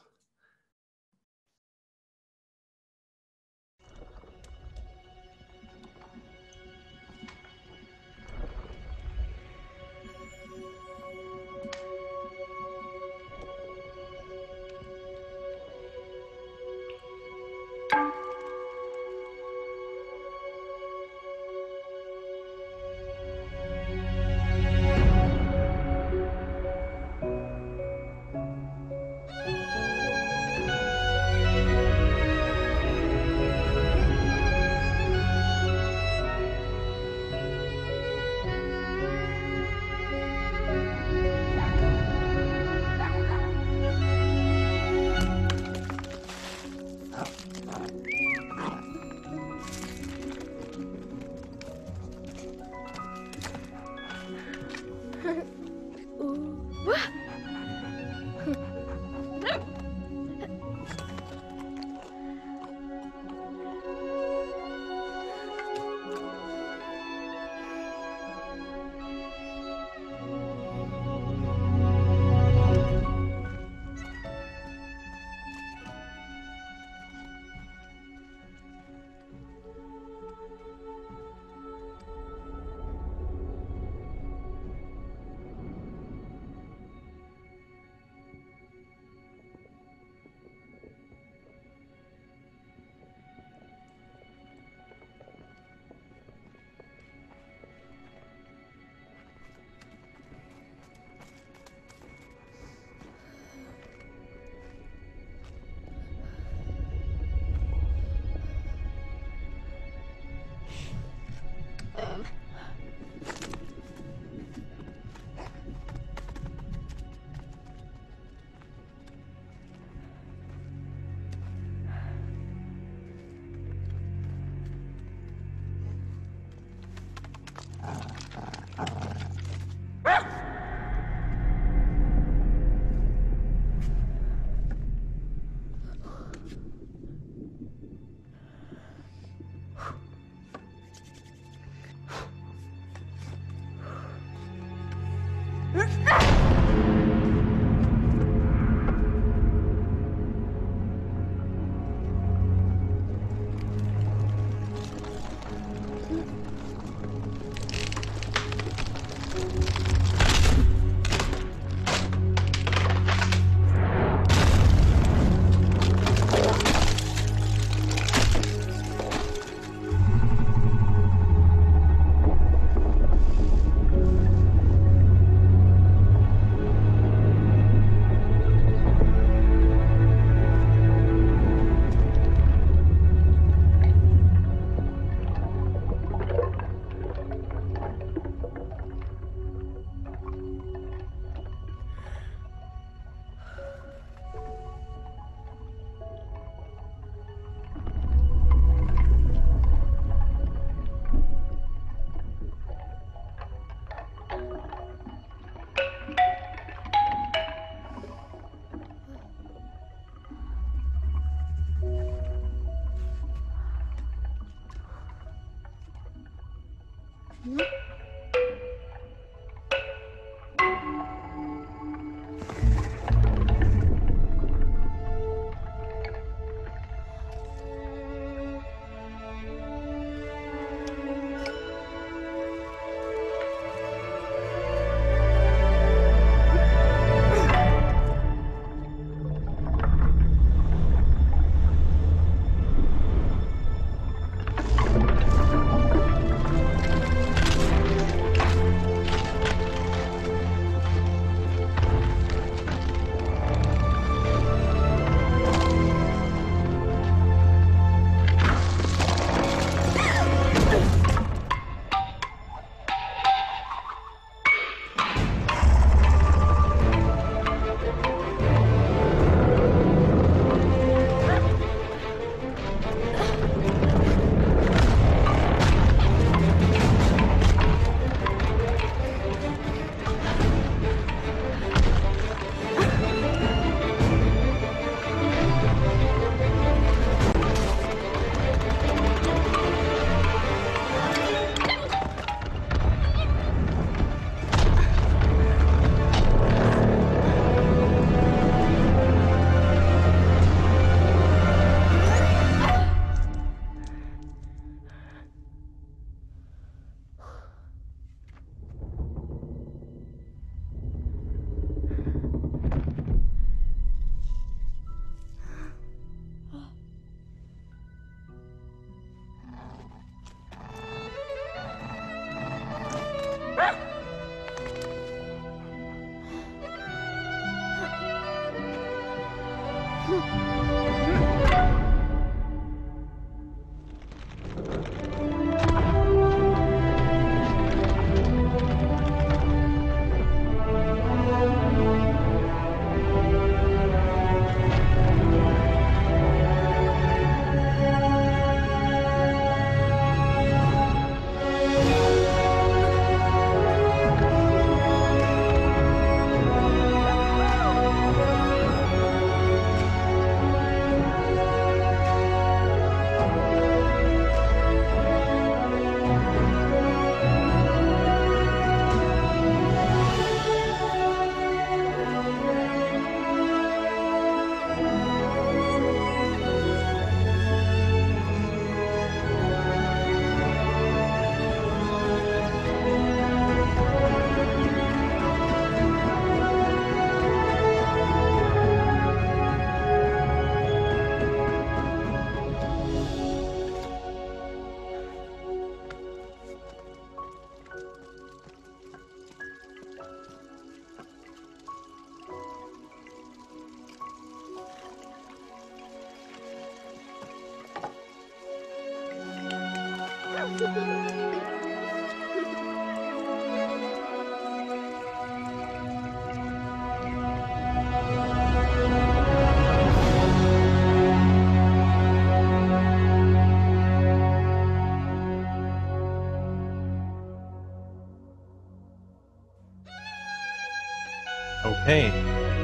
Okay,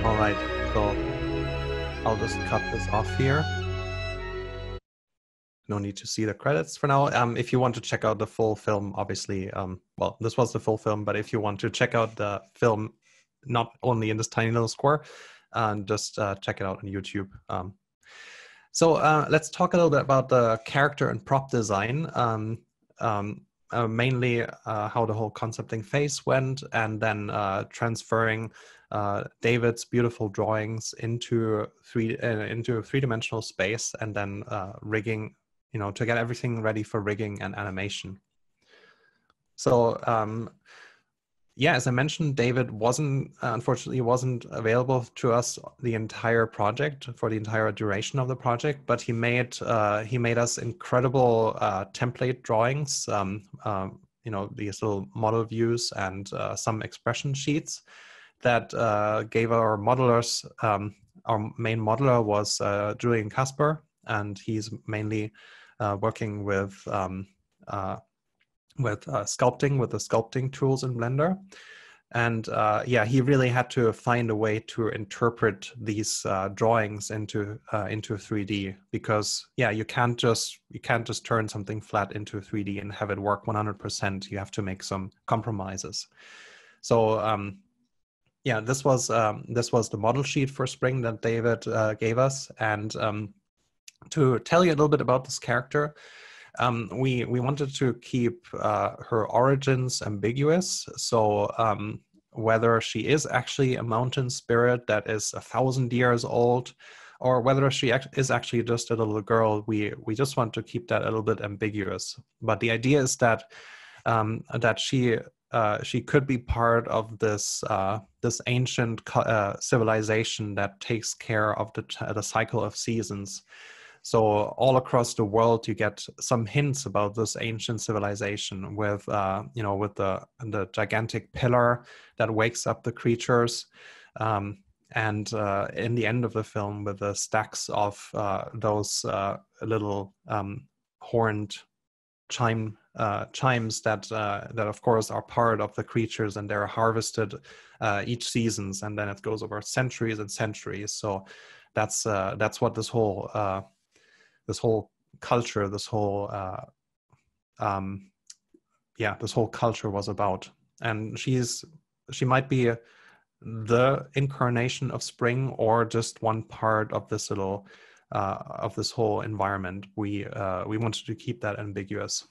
all right, so I'll just cut this off here. No need to see the credits for now. If you want to check out the full film, obviously, well, this was the full film, but if you want to check out the film, not only in this tiny little score, just check it out on YouTube. So let's talk a little bit about the character and prop design. Mainly how the whole concepting phase went, and then transferring David's beautiful drawings into a three-dimensional space, and then rigging, to get everything ready for rigging and animation. So yeah, as I mentioned, David unfortunately wasn't available to us the entire project, for the entire duration of the project, but he made us incredible template drawings, these little model views and some expression sheets that gave our modelers, our main modeler was Julian Kasper, and he's mainly working with sculpting, with the sculpting tools in Blender. And yeah, he really had to find a way to interpret these drawings into 3D, because yeah, you can't just turn something flat into 3D and have it work 100%. You have to make some compromises. So yeah, this was the model sheet for Spring that David gave us. And to tell you a little bit about this character, we wanted to keep her origins ambiguous. So whether she is actually a mountain spirit that is 1,000 years old, or whether she is actually just a little girl, we just want to keep that a little bit ambiguous. But the idea is that she could be part of this ancient civilization that takes care of the cycle of seasons. So all across the world, you get some hints about this ancient civilization with, with the gigantic pillar that wakes up the creatures, and in the end of the film, with the stacks of those little horned chimes that of course are part of the creatures, and they're harvested each seasons, and then it goes over centuries and centuries. So that's what this whole culture, this whole culture was about. And she might be the incarnation of Spring, or just one part of this little of this whole environment. We wanted to keep that ambiguous.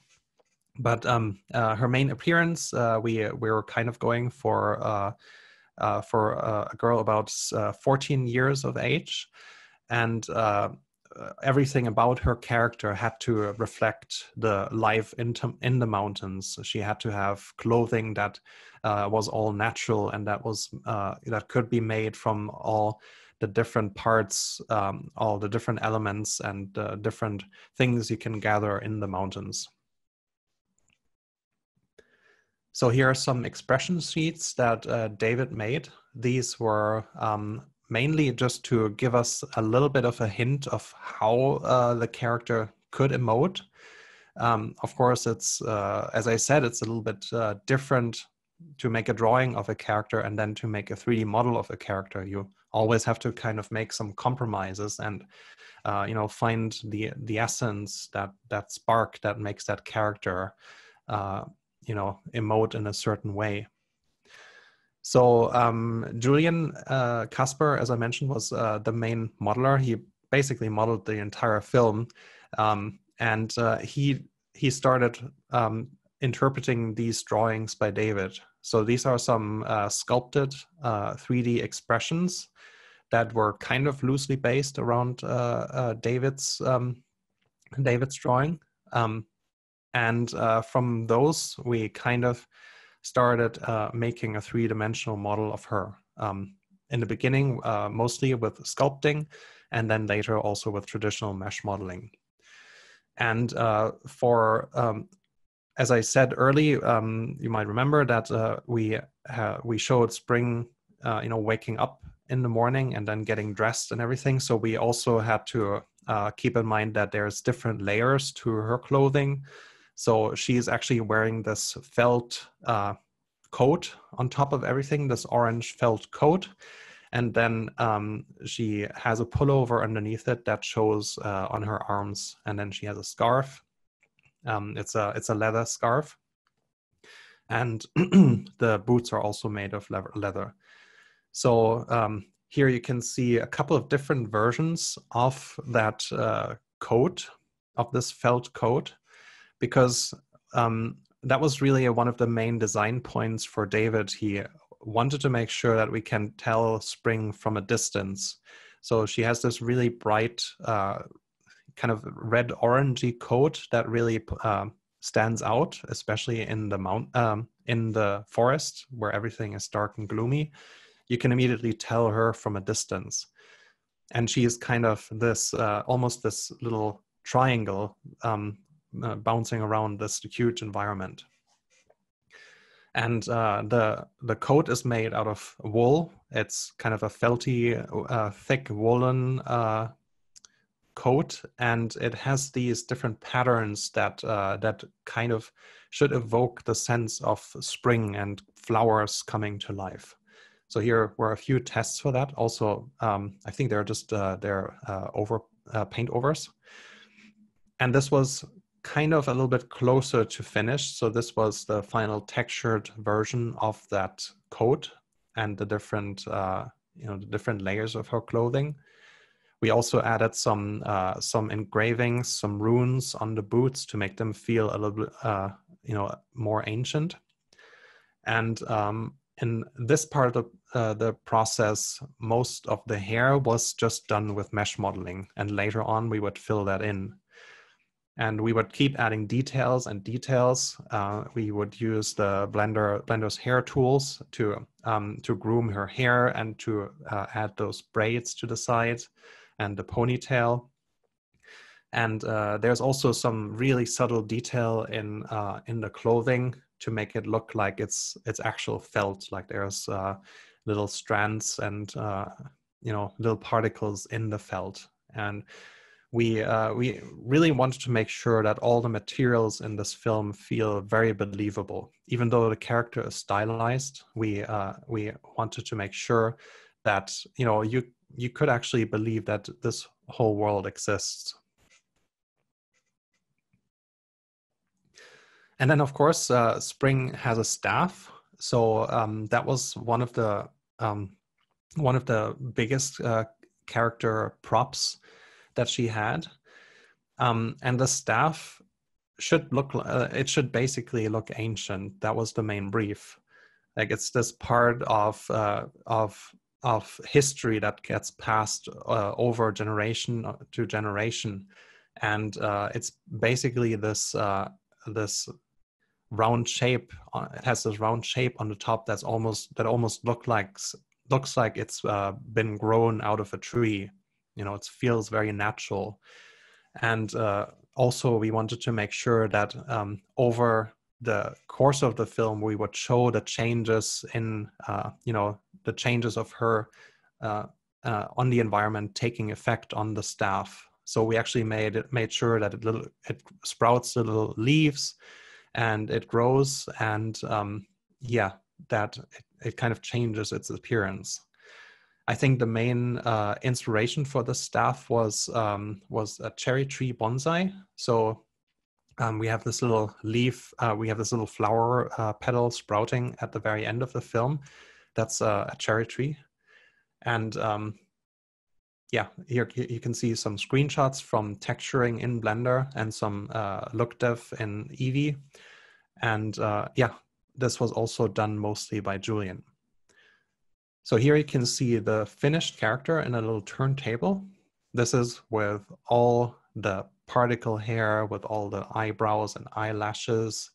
But her main appearance, we were kind of going for a girl about 14 years of age, and everything about her character had to reflect the life in the mountains. She had to have clothing that was all natural, and that could be made from all the different parts, all the different elements and different things you can gather in the mountains. So here are some expression sheets that David made. These were mainly just to give us a little bit of a hint of how the character could emote. Of course, it's, as I said, it's a little bit different to make a drawing of a character and then to make a 3D model of a character. You always have to kind of make some compromises and find the essence, that spark that makes that character emote in a certain way. So Julian Kasper, as I mentioned, was the main modeler. He basically modeled the entire film, and he started interpreting these drawings by David. So these are some sculpted 3D expressions that were kind of loosely based around David's drawing. And from those, we kind of started making a 3-dimensional model of her. In the beginning, mostly with sculpting, and then later also with traditional mesh modeling. And as I said early, you might remember that we showed Spring, waking up in the morning and then getting dressed and everything. So we also had to keep in mind that there's different layers to her clothing. So she's actually wearing this felt coat on top of everything, this orange felt coat. And then she has a pullover underneath it that shows on her arms. And then she has a scarf. It's a leather scarf. And the boots are also made of leather. So here you can see a couple of different versions of that coat, of this felt coat, because that was really one of the main design points for David. He wanted to make sure that we can tell Spring from a distance. So she has this really bright kind of red-orangey coat that really stands out, especially in the forest where everything is dark and gloomy. You can immediately tell her from a distance. And she is kind of this, almost this little triangle bouncing around this huge environment. And the coat is made out of wool. It's kind of a felty, thick woolen coat, and it has these different patterns that that kind of should evoke the sense of spring and flowers coming to life. So here were a few tests for that. Also, I think they're just paint overs, and this was kind of a little bit closer to finished. So this was the final textured version of that coat and the different the different layers of her clothing. We also added some engravings, some runes on the boots to make them feel a little bit more ancient. And in this part of the process, most of the hair was just done with mesh modeling, and later on we would fill that in. And we would keep adding details and details. We would use the Blender's hair tools to groom her hair and to add those braids to the side and the ponytail. And there's also some really subtle detail in the clothing to make it look like it's actual felt. Like there's little strands and little particles in the felt. And we really wanted to make sure that all the materials in this film feel very believable. Even though the character is stylized, we wanted to make sure that you could actually believe that this whole world exists. And then, of course, Spring has a staff. So that was one of the biggest character props that she had, and the staff should look. It should basically look ancient. That was the main brief. Like it's this part of history that gets passed over generation to generation, and it's basically this round shape. It has this round shape on the top that almost looks like it's been grown out of a tree. It feels very natural. And also we wanted to make sure that over the course of the film, we would show the changes in, the changes of her on the environment taking effect on the staff. So we actually made sure that it sprouts the little leaves and it grows, and that it kind of changes its appearance. I think the main inspiration for the staff was a cherry tree bonsai. So we have this little leaf, we have this little flower petal sprouting at the very end of the film. That's a cherry tree. And here you can see some screenshots from texturing in Blender and some look dev in Eevee. And this was also done mostly by Julian. So here you can see the finished character in a little turntable. This is with all the particle hair, with all the eyebrows and eyelashes,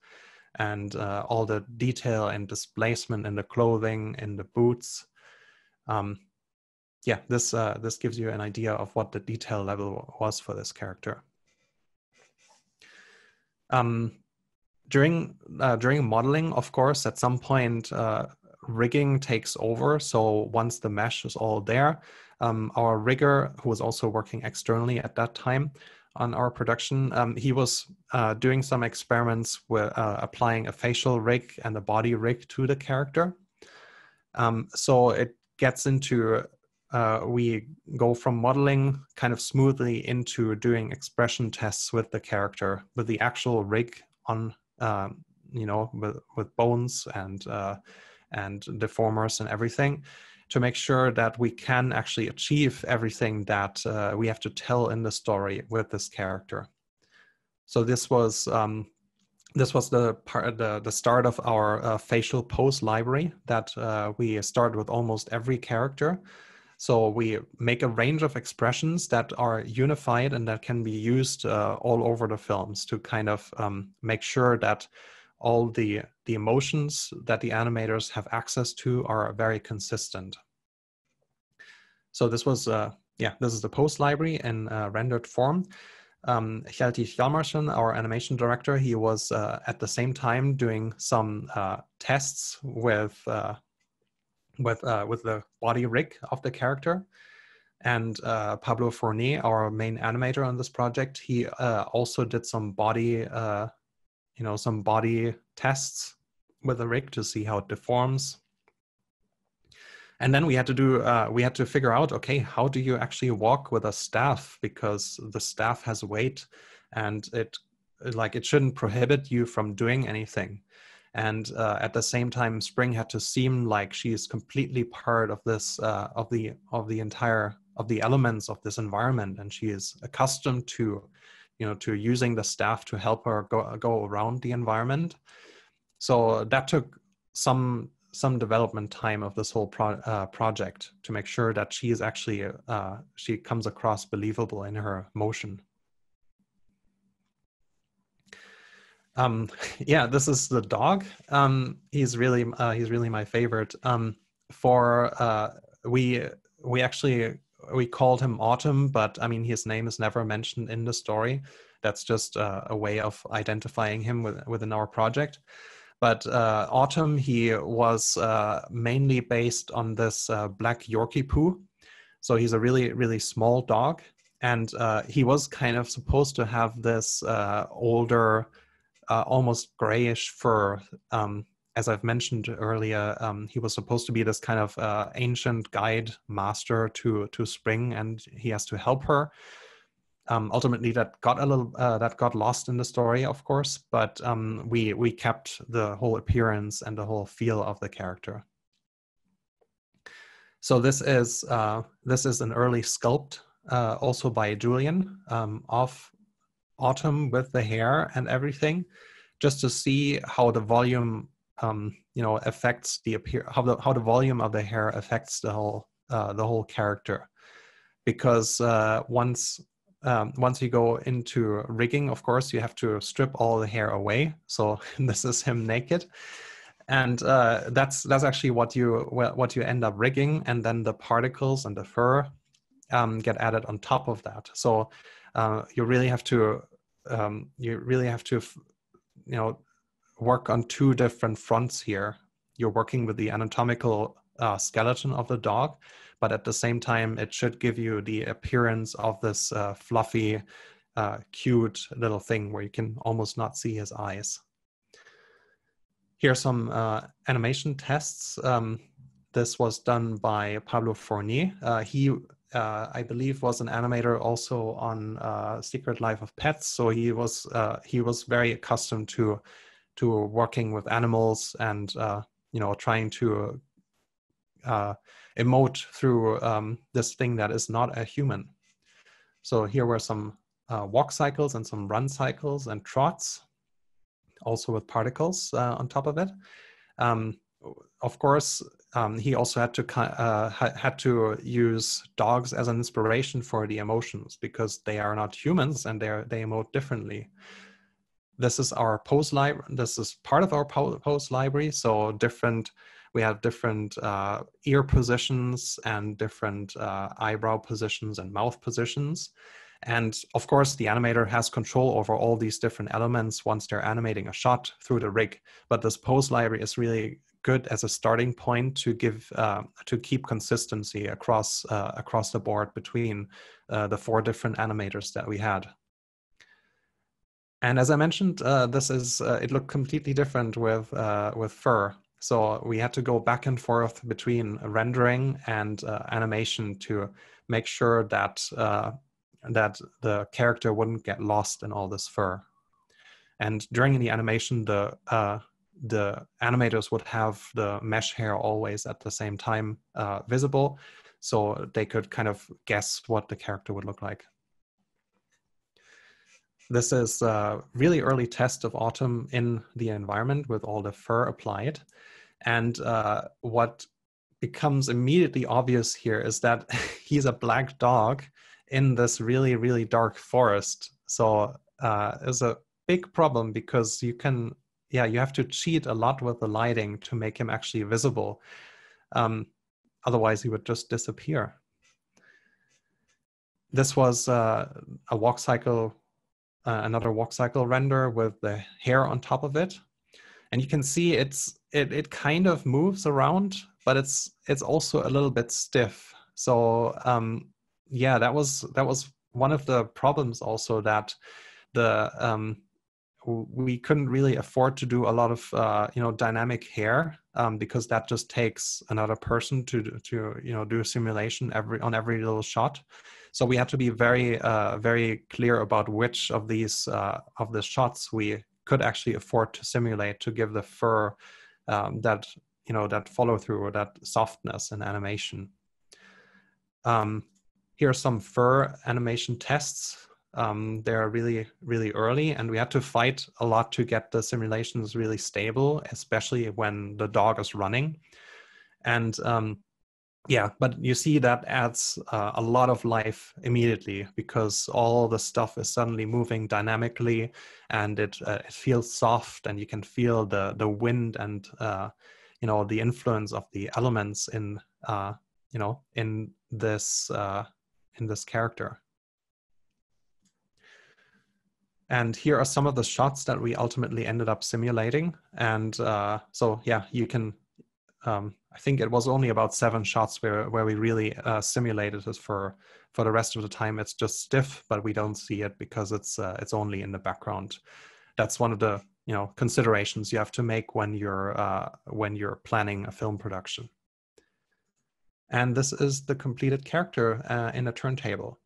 and all the detail and displacement in the clothing, in the boots. This gives you an idea of what the detail level was for this character. During modeling, of course, at some point, rigging takes over. So once the mesh is all there, our rigger, who was also working externally at that time on our production, he was doing some experiments with applying a facial rig and a body rig to the character. So it gets into, we go from modeling kind of smoothly into doing expression tests with the character, with the actual rig on, with bones and deformers and everything, to make sure that we can actually achieve everything that we have to tell in the story with this character. So this was the start of our facial pose library that we start with almost every character. So we make a range of expressions that are unified and that can be used all over the films to kind of make sure that all the emotions that the animators have access to are very consistent. So this was, this is the pose library in rendered form. Hjalti Hjalmarsson, our animation director, he was at the same time doing some tests with the body rig of the character. And Pablo Fournier, our main animator on this project, he also did some body, some body tests with the rig to see how it deforms. And then we had to figure out, okay, how do you actually walk with a staff? Because the staff has weight, and it shouldn't prohibit you from doing anything. And at the same time, Spring had to seem like she is completely part of this, of the elements of this environment, and she is accustomed to, to using the staff to help her go around the environment. So that took some development time of this whole project to make sure that she is actually she comes across believable in her motion. Yeah, this is the dog. He's really my favorite. We called him Autumn, but I mean his name is never mentioned in the story. That's just a way of identifying him within our project. But Autumn, he was mainly based on this black Yorkie poo. So he's a really, really small dog. And he was kind of supposed to have this older, almost grayish fur. As I've mentioned earlier, he was supposed to be this kind of ancient guide master to Spring, and he has to help her. Ultimately, that got lost in the story, of course, but we kept the whole appearance and the whole feel of the character. So this is an early sculpt, also by Julian, of Autumn with the hair and everything, just to see how the volume, affects how the volume of the hair affects the whole character, because once you go into rigging, of course, you have to strip all the hair away. So this is him naked, and that's actually what you end up rigging, and then the particles and the fur get added on top of that. So you really have to work on two different fronts here. You're working with the anatomical skeleton of the dog, but at the same time, it should give you the appearance of this fluffy, cute little thing where you can almost not see his eyes. Here's some animation tests. This was done by Pablo Fournier. He, I believe, was an animator also on Secret Life of Pets. So he was very accustomed to working with animals and trying to emote through this thing that is not a human. So here were some walk cycles and some run cycles and trots, also with particles on top of it. Of course, he also had to use dogs as an inspiration for the emotions, because they are not humans and they emote differently. This is our pose library. This is part of our pose library. So we have different ear positions and different eyebrow positions and mouth positions. And of course, the animator has control over all these different elements once they're animating a shot through the rig. But this pose library is really good as a starting point to keep consistency across the board between the 4 different animators that we had. And as I mentioned, it looked completely different with fur. So we had to go back and forth between rendering and animation to make sure that the character wouldn't get lost in all this fur. And during the animation, the animators would have the mesh hair always at the same time visible, so they could kind of guess what the character would look like. This is a really early test of Autumn in the environment with all the fur applied. And what becomes immediately obvious here is that he's a black dog in this really, really dark forest. So it's a big problem, because you have to cheat a lot with the lighting to make him actually visible. Otherwise, he would just disappear. This was a walk cycle. Another walk cycle render with the hair on top of it, and you can see it kind of moves around, but it's also a little bit stiff. So yeah, that was one of the problems also, that the we couldn't really afford to do a lot of dynamic hair, because that just takes another person to do a simulation on every little shot. So we had to be very very clear about which of these of the shots we could actually afford to simulate to give the fur that that follow through, or that softness in animation. Here are some fur animation tests. They're really, really early, and we had to fight a lot to get the simulations really stable, especially when the dog is running. And yeah, but you see that adds a lot of life immediately, because all the stuff is suddenly moving dynamically, and it feels soft, and you can feel the wind and the influence of the elements in in this character. And here are some of the shots that we ultimately ended up simulating. And so yeah, you can, I think it was only about 7 shots where we really simulated it. For the rest of the time, it's just stiff, but we don't see it because it's only in the background. That's one of the considerations you have to make when you're planning a film production. And this is the completed character in a turntable.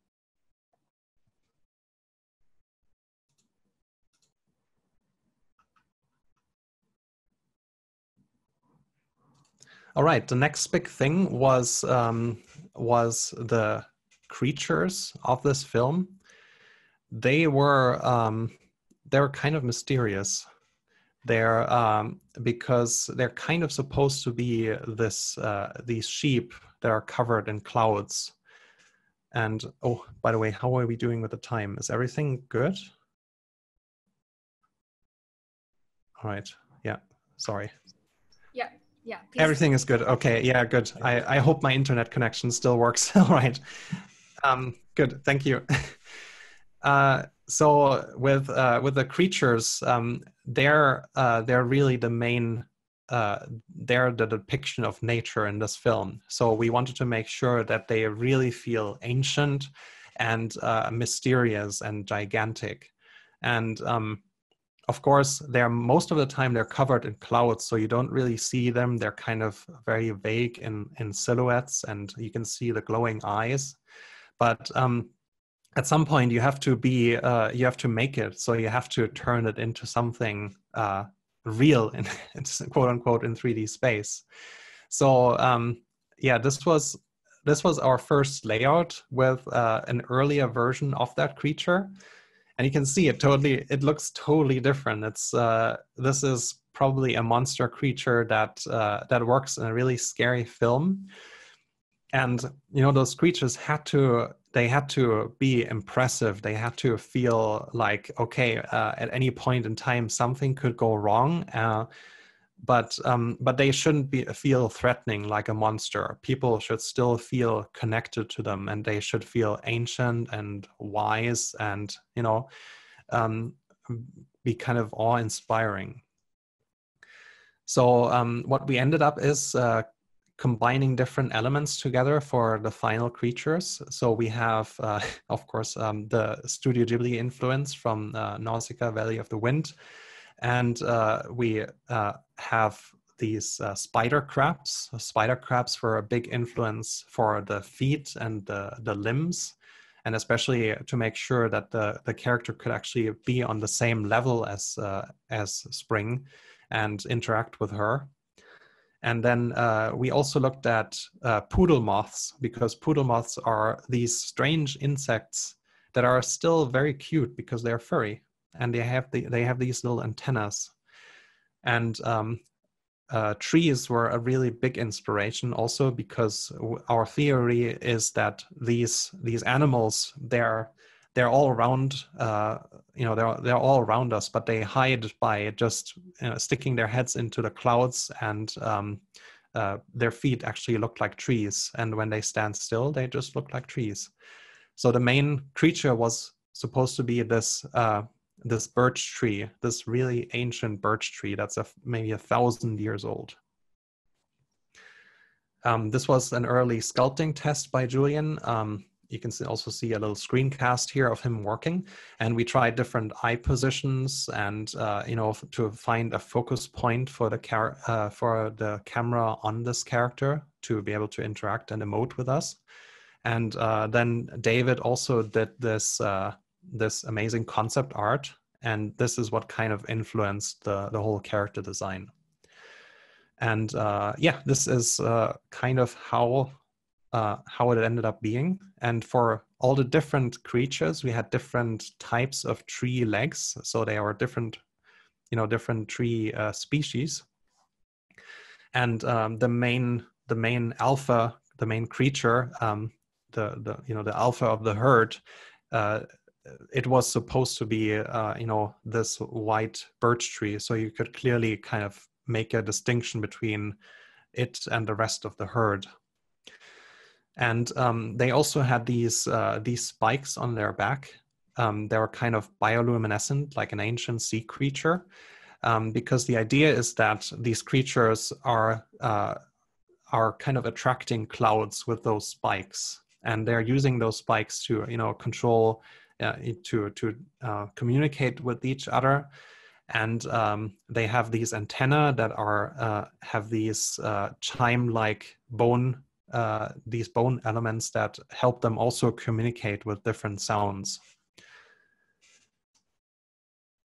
All right, the next big thing was the creatures of this film. They were kind of mysterious. They're because they're kind of supposed to be these sheep that are covered in clouds. And oh, by the way, how are we doing with the time? Is everything good? All right. Yeah. Sorry.
Yeah. Yeah.
Everything is good. Okay. Yeah. Good. I hope my internet connection still works. All right. Good. Thank you. So with the creatures, they're really the main. They're the depiction of nature in this film. So we wanted to make sure that they really feel ancient and mysterious and gigantic. And of course, most of the time they're covered in clouds, so you don't really see them. They're kind of very vague in silhouettes, and you can see the glowing eyes. But at some point, you have to make it. So you have to turn it into something real, in quote unquote, in 3D space. So yeah, this was our first layout with an earlier version of that creature, and you can see it looks totally different. This is probably a monster creature that works in a really scary film. And those creatures had to be impressive. They had to feel like, okay, at any point in time something could go wrong, but they shouldn't feel threatening like a monster. People should still feel connected to them, and they should feel ancient and wise, and be kind of awe-inspiring. So what we ended up is combining different elements together for the final creatures. So we have, of course, the Studio Ghibli influence from Nausicaa, Valley of the Wind. And we have these spider crabs. Spider crabs were a big influence for the feet and the limbs, and especially to make sure that the character could actually be on the same level as Spring and interact with her. And then we also looked at poodle moths, because poodle moths are these strange insects that are still very cute because they're furry, and they have these little antennas. And trees were a really big inspiration also, because our theory is that these animals, they're all around, they're all around us, but they hide by just sticking their heads into the clouds, and their feet actually look like trees. And when they stand still, they just look like trees. So the main creature was supposed to be this birch tree, this really ancient birch tree that's maybe 1,000 years old. This was an early sculpting test by Julian. you can also see a little screencast here of him working, and we tried different eye positions and you know, to find a focus point for the camera on this character to be able to interact and emote with us. And then David also did this this amazing concept art, and this is what kind of influenced the whole character design. And yeah, this is kind of how it ended up being. And for all the different creatures, we had different types of tree legs. So they are different, you know, different tree species. And the main alpha, the main creature, the alpha of the herd, it was supposed to be you know, this white birch tree. So you could clearly kind of make a distinction between it and the rest of the herd. And they also had these spikes on their back. They were kind of bioluminescent, like an ancient sea creature, because the idea is that these creatures are kind of attracting clouds with those spikes, and they're using those spikes to, you know, control, to communicate with each other. And they have these antennae that are have these chime-like bone. These bone elements that help them also communicate with different sounds.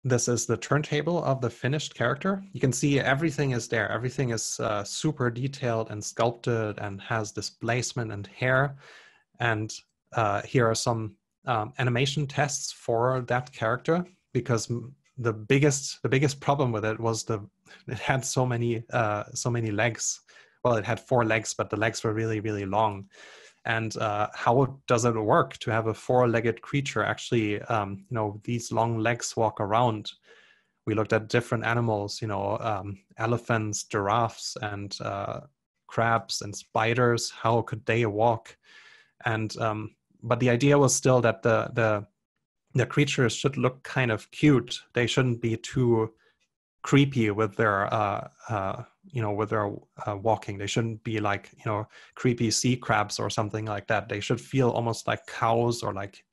This is the turntable of the finished character. You can see everything is there. Everything is super detailed and sculpted and has displacement and hair. And here are some animation tests for that character, because the biggest problem with it was it had so many legs. Well, it had 4 legs, but the legs were really, really long. And how does it work to have a 4-legged creature actually, you know, these long legs walk around? We looked at different animals, you know, elephants, giraffes, and crabs and spiders. How could they walk? And but the idea was still that the creatures should look kind of cute. They shouldn't be too creepy with their you know, with their walking. They shouldn't be like, you know, creepy sea crabs or something like that. They should feel almost like cows, or like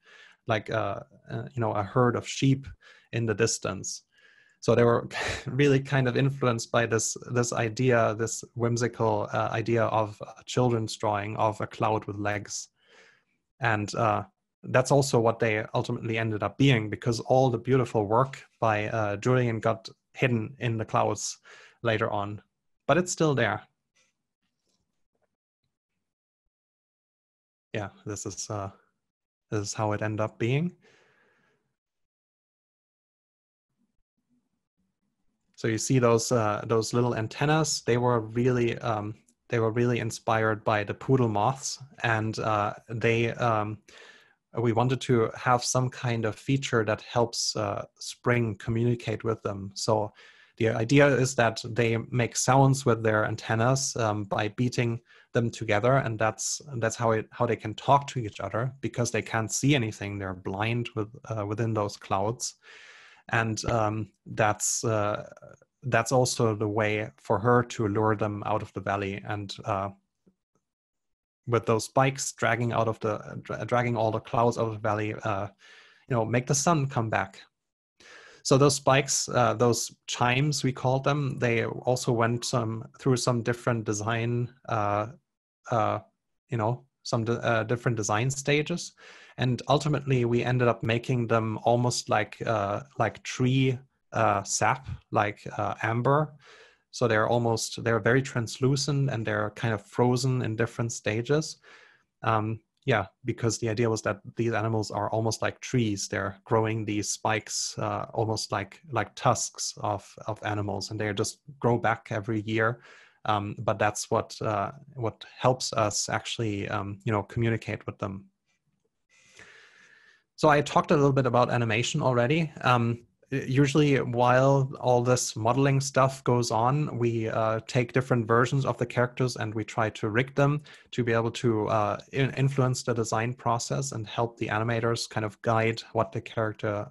you know, a herd of sheep in the distance. So they were really kind of influenced by this idea, this whimsical idea of children's drawing of a cloud with legs. And that's also what they ultimately ended up being, because all the beautiful work by Julian got hidden in the clouds later on, but it's still there. Yeah, this is how it ended up being. So you see those little antennas. They were really inspired by the poodle moths, and we wanted to have some kind of feature that helps Spring communicate with them. So the idea is that they make sounds with their antennas by beating them together, and that's how they can talk to each other, because they can't see anything. They're blind within those clouds, and that's also the way for her to lure them out of the valley. And with those spikes dragging all the clouds out of the valley, you know, make the sun come back. So those spikes, those chimes, we called them, they also went through some different design, you know, some different design stages, and ultimately we ended up making them almost like tree sap, like amber. So they're very translucent, and they're kind of frozen in different stages. Yeah, because the idea was that these animals are almost like trees. They're growing these spikes almost like tusks of animals, and they just grow back every year. But that's what helps us actually, you know, communicate with them. So I talked a little bit about animation already. Usually while all this modeling stuff goes on, we take different versions of the characters and we try to rig them to be able to influence the design process and help the animators kind of guide what the character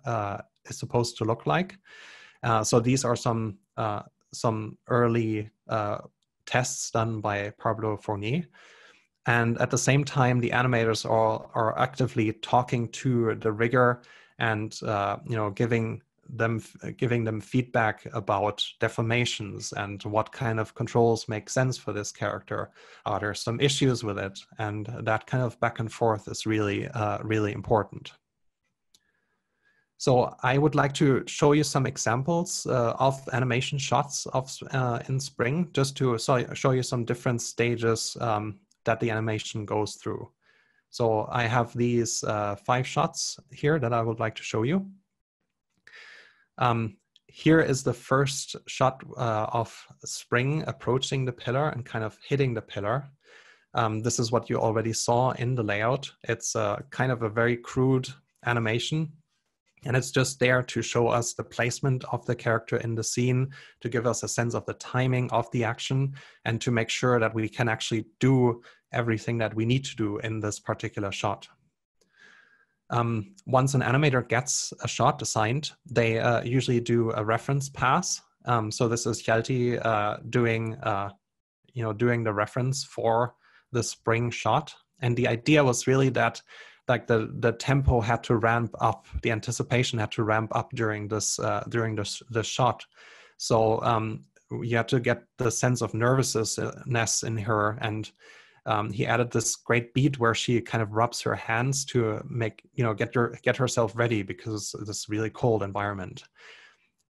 is supposed to look like. So these are some early tests done by Pablo Fournier. And at the same time, the animators are actively talking to the rigger and giving them feedback about deformations and what kind of controls make sense for this character. Are there some issues with it? And that kind of back and forth is really, really important. So I would like to show you some examples of animation shots in Spring, just to show you some different stages that the animation goes through. So I have these 5 shots here that I would like to show you. Here is the first shot of Spring approaching the pillar and kind of hitting the pillar. This is what you already saw in the layout. It's kind of a very crude animation. And it's just there to show us the placement of the character in the scene, to give us a sense of the timing of the action, and to make sure that we can actually do everything that we need to do in this particular shot. Once an animator gets a shot assigned, they usually do a reference pass. So this is Hjalti doing the reference for the Spring shot. And the idea was really that like the tempo had to ramp up, the anticipation had to ramp up during this shot. So you had to get the sense of nervousness in her, and he added this great beat where she kind of rubs her hands to make get herself ready because of this really cold environment.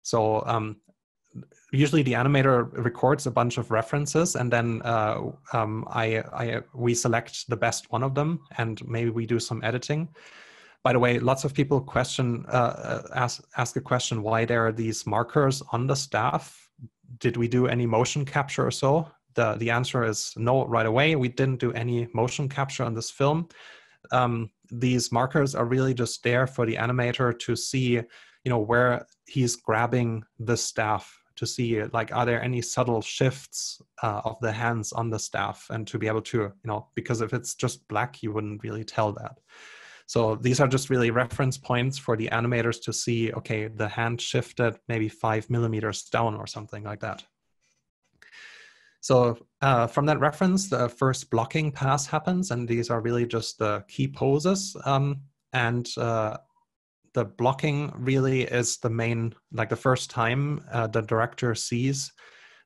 So usually the animator records a bunch of references, and then we select the best one of them, and maybe we do some editing. By the way, lots of people ask a question why there are these markers on the staff. Did we do any motion capture or so? The answer is no right away. We didn't do any motion capture on this film. These markers are really just there for the animator to see, where he's grabbing the staff, to see like, are there any subtle shifts of the hands on the staff, and to be able to, because if it's just black, you wouldn't really tell that. So these are just really reference points for the animators to see, okay, the hand shifted maybe 5 millimeters down or something like that. So from that reference, the first blocking pass happens, and these are really just the key poses. The blocking really is the main, like the first time the director sees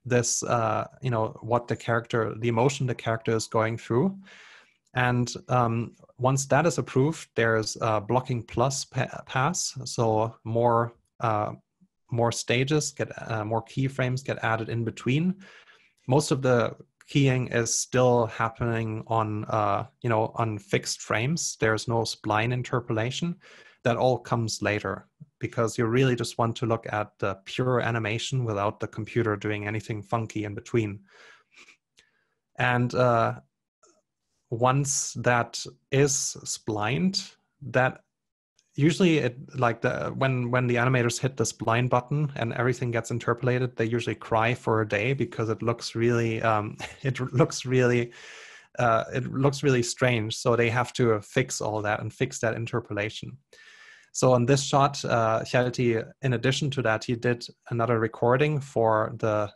this, what the emotion the character is going through. And once that is approved, there's a blocking plus pass. So more stages more keyframes get added in between. Most of the keying is still happening on fixed frames. There's no spline interpolation. That all comes later, because you really just want to look at the pure animation without the computer doing anything funky in between. And once that is splined, that usually when the animators hit the spline button and everything gets interpolated, they usually cry for a day, because it looks really it looks really strange. So they have to fix all that and fix that interpolation. So on this shot, Hjalti, in addition to that, he did another recording for the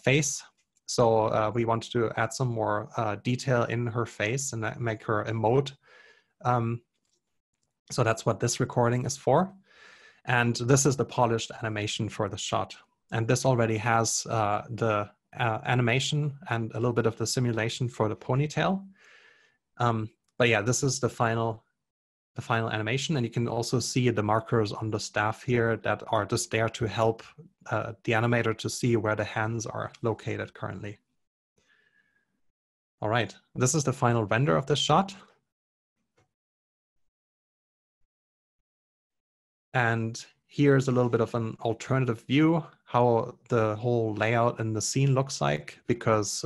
face. So we wanted to add some more detail in her face and make her emote. So that's what this recording is for. And this is the polished animation for the shot. And this already has the animation and a little bit of the simulation for the ponytail. But yeah, this is the final animation, and you can also see the markers on the staff here that are just there to help the animator to see where the hands are located currently. All right, this is the final render of this shot. And here's a little bit of an alternative view, how the whole layout in the scene looks like, because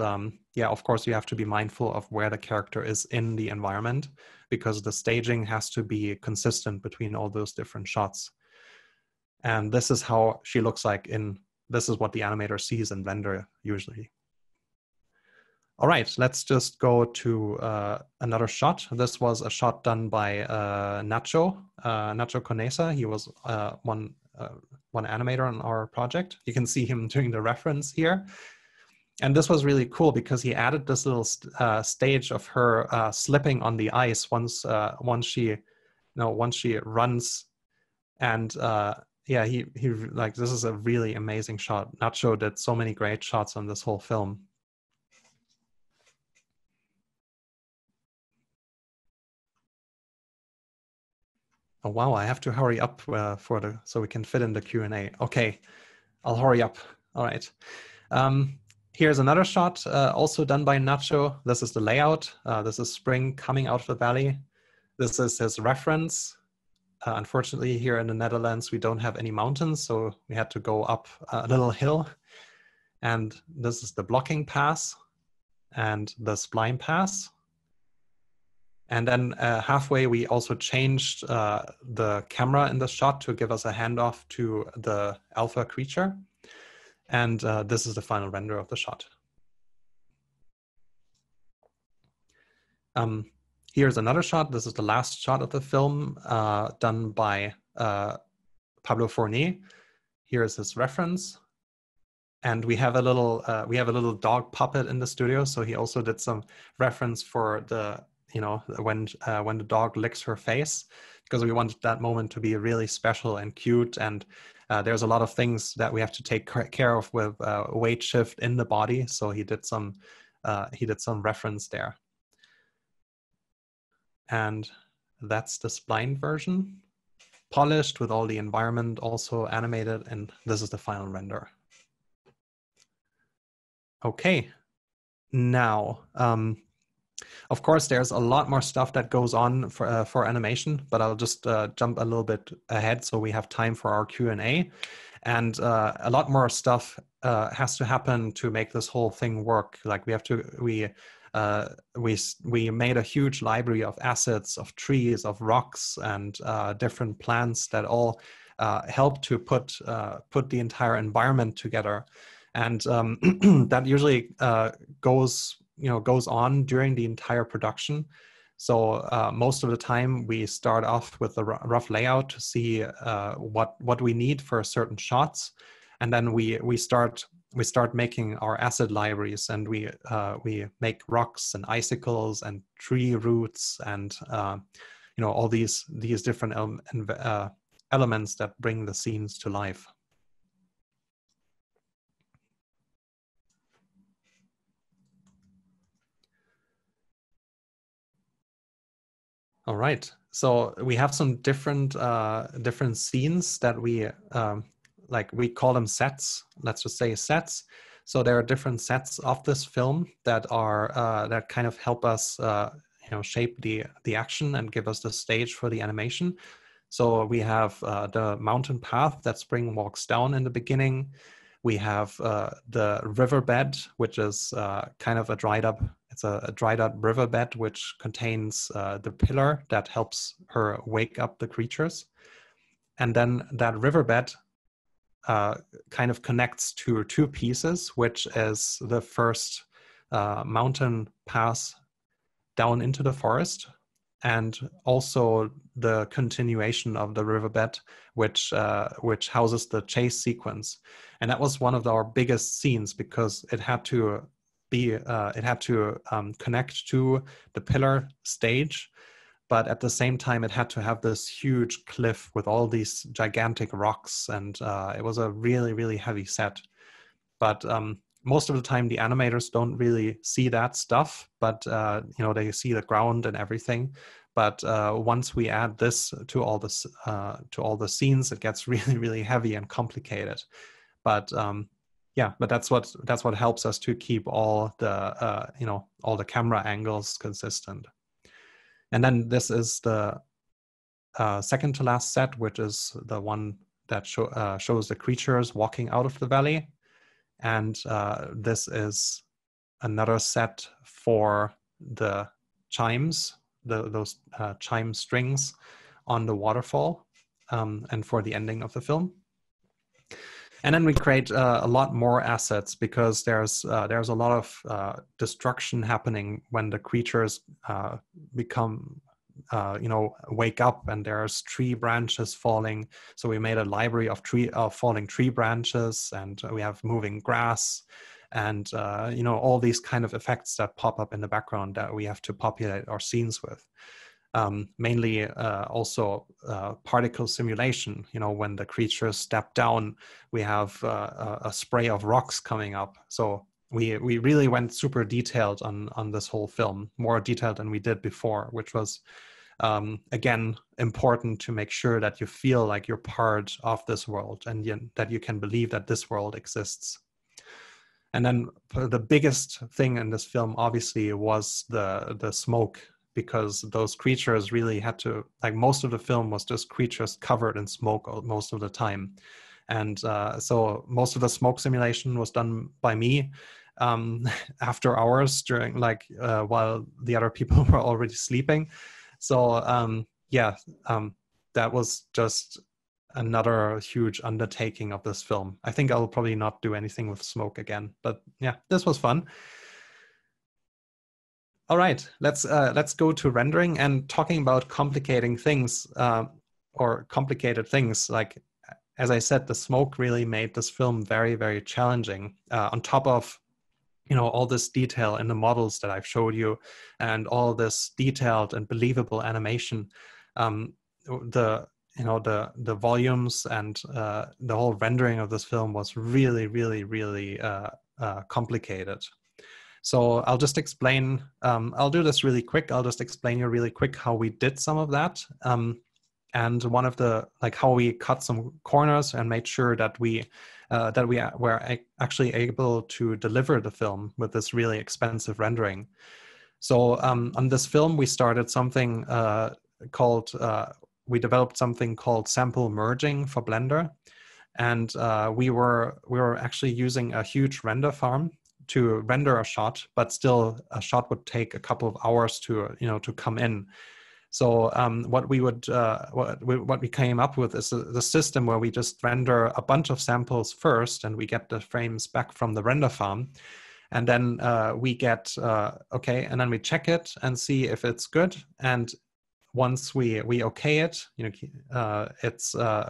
yeah, of course you have to be mindful of where the character is in the environment, because the staging has to be consistent between all those different shots. And this is how she looks like this is what the animator sees in render usually. All right, let's just go to another shot. This was a shot done by Nacho Conesa. He was one animator on our project. You can see him doing the reference here. and this was really cool because he added this little stage of her slipping on the ice once she runs, and yeah, he like, this is a really amazing shot. Nacho did so many great shots on this whole film. Oh wow, I have to hurry up so we can fit in the Q&A. Okay, I'll hurry up. All right. Here's another shot, also done by Nacho. This is the layout. This is spring coming out of the valley. This is his reference. Unfortunately, here in the Netherlands, we don't have any mountains, so we had to go up a little hill. And this is the blocking pass and the spline pass. And then halfway, we also changed the camera in the shot to give us a handoff to the alpha creature. And this is the final render of the shot. Here's another shot. This is the last shot of the film done by Pablo Fournier. Here's his reference. And we have a little dog puppet in the studio. So he also did some reference for the, when the dog licks her face, because we wanted that moment to be really special and cute. And there's a lot of things that we have to take care of with weight shift in the body. So he did some reference there. And that's the spline version, polished with all the environment also animated. And this is the final render. Okay, now, of course, there's a lot more stuff that goes on for animation, but I'll just jump a little bit ahead so we have time for our Q&A. And a lot more stuff has to happen to make this whole thing work. Like we made a huge library of assets, of trees, of rocks, and different plants that all help to put the entire environment together. And that usually goes on during the entire production. So most of the time we start off with a rough layout to see what we need for certain shots, and then we start making our asset libraries, and we make rocks and icicles and tree roots and all these different elements that bring the scenes to life. All right, so we have some different scenes that we we call them sets. Let's just say sets. So there are different sets of this film that are that kind of help us shape the action and give us the stage for the animation. So we have the mountain path that Spring walks down in the beginning. We have the riverbed, which is kind of a dried up. It's a dried up riverbed which contains the pillar that helps her wake up the creatures, and then that riverbed kind of connects to two pieces, which is the first mountain pass down into the forest, and also the continuation of the riverbed, which houses the chase sequence. And that was one of our biggest scenes because it had to connect to the pillar stage, but at the same time it had to have this huge cliff with all these gigantic rocks, and it was a really, really heavy set. But most of the time the animators don't really see that stuff, but they see the ground and everything. But once we add this to all the scenes, it gets really, really heavy and complicated. But yeah, but that's what helps us to keep all the all the camera angles consistent. And then this is the second to last set, which is the one that shows the creatures walking out of the valley. And this is another set for the chimes, those chime strings on the waterfall, and for the ending of the film. And then we create a lot more assets because there's a lot of destruction happening when the creatures become wake up and there's tree branches falling. So we made a library of falling tree branches, and we have moving grass, and all these kind of effects that pop up in the background that we have to populate our scenes with. Mainly also particle simulation. When the creatures step down, we have a spray of rocks coming up. So we really went super detailed on this whole film, more detailed than we did before, which was again important to make sure that you feel like you're part of this world, and that you can believe that this world exists. And then the biggest thing in this film obviously was the smoke, because those creatures really had to, like, most of the film was just creatures covered in smoke most of the time. And so most of the smoke simulation was done by me after hours, during while the other people were already sleeping. So that was just another huge undertaking of this film. I think I'll probably not do anything with smoke again, but yeah, this was fun. All right, let's go to rendering and talking about complicating things or complicated things. Like, as I said, the smoke really made this film very, very challenging. On top of all this detail in the models that I've showed you, and all this detailed and believable animation, the volumes and the whole rendering of this film was really, really, really complicated. So I'll just explain, I'll do this really quick. I'll just explain you really quick how we did some of that. And one of the, how we cut some corners and made sure that we were actually able to deliver the film with this really expensive rendering. So on this film, we started something we developed something called sample merging for Blender. And we were actually using a huge render farm to render a shot, but still a shot would take a couple of hours to come in. So what we came up with is the system where we just render a bunch of samples first, and we get the frames back from the render farm, and then we get and then we check it and see if it's good. And once we okay it,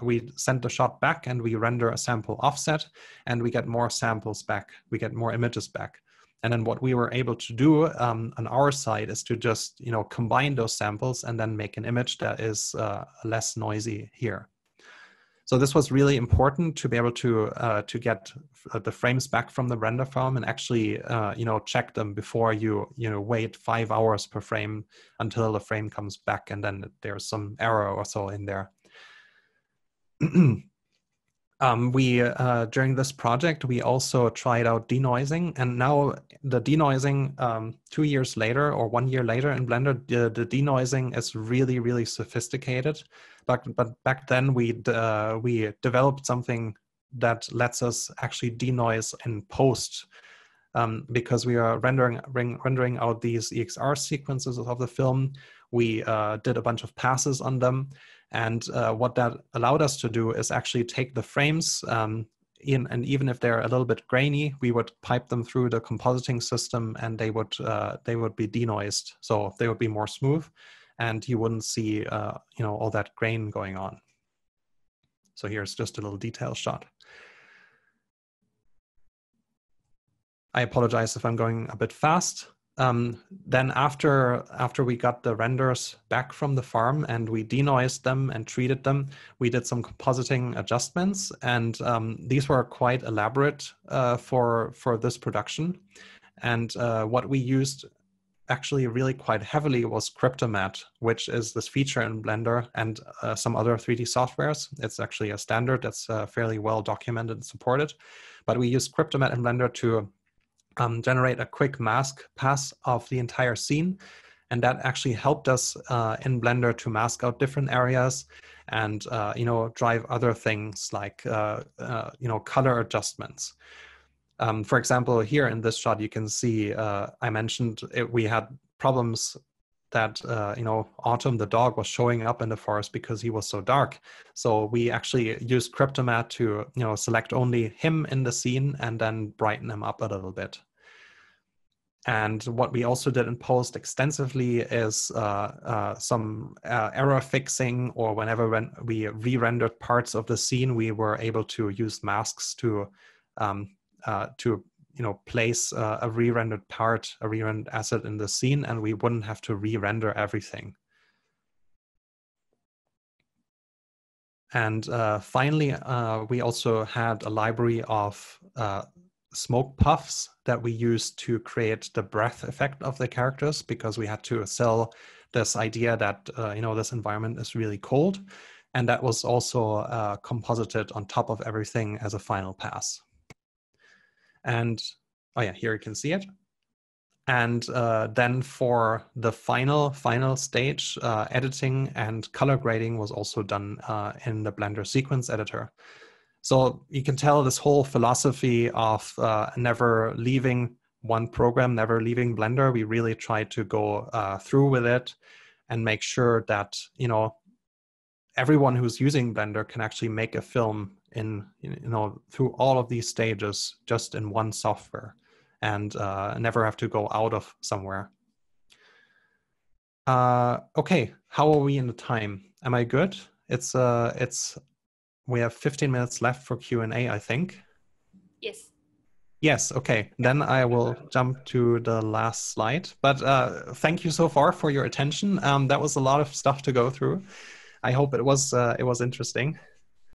we send the shot back and we render a sample offset, and we get more samples back. We get more images back. And then what we were able to do on our side is to just combine those samples and then make an image that is less noisy here. So this was really important to be able to get the frames back from the render farm and actually check them before you wait 5 hours per frame until the frame comes back and then there's some error or so in there. During this project, we also tried out denoising, and now the denoising 2 years later or 1 year later in Blender, the denoising is really, really sophisticated. But back then we developed something that lets us actually denoise in post, because we are rendering out these EXR sequences of the film. We did a bunch of passes on them. And what that allowed us to do is actually take the frames and even if they're a little bit grainy, we would pipe them through the compositing system, and they would be denoised, so they would be more smooth, and you wouldn't see all that grain going on. So here's just a little detail shot. I apologize if I'm going a bit fast. Then after we got the renders back from the farm and we denoised them and treated them, we did some compositing adjustments, and these were quite elaborate for this production. And what we used actually really quite heavily was Cryptomatte, which is this feature in Blender and some other 3D softwares. It's actually a standard that's fairly well documented and supported. But we used Cryptomatte in Blender to generate a quick mask pass of the entire scene. And that actually helped us in Blender to mask out different areas and, drive other things like, color adjustments. For example, here in this shot, you can see I mentioned we had problems that, Autumn, the dog, was showing up in the forest because he was so dark. So we actually used Cryptomatte to, select only him in the scene and then brighten him up a little bit. And what we also did in post extensively is some error fixing, or whenever when we re-rendered parts of the scene, we were able to use masks to place a re-rendered part, a re-rendered asset in the scene, and we wouldn't have to re-render everything. And finally, we also had a library of smoke puffs that we used to create the breath effect of the characters, because we had to sell this idea that this environment is really cold, and that was also composited on top of everything as a final pass. And oh yeah, here you can see it. And then for the final stage, editing and color grading was also done in the Blender sequence editor. So you can tell this whole philosophy of never leaving one program, never leaving Blender. We really tried to go through with it and make sure that everyone who's using Blender can actually make a film in through all of these stages just in one software, and never have to go out of somewhere. Okay, how are we in the time? Am I good? We have 15 minutes left for Q&A, I think.
Yes.
Yes, okay. Then I will jump to the last slide. But thank you so far for your attention. That was a lot of stuff to go through. I hope it was interesting.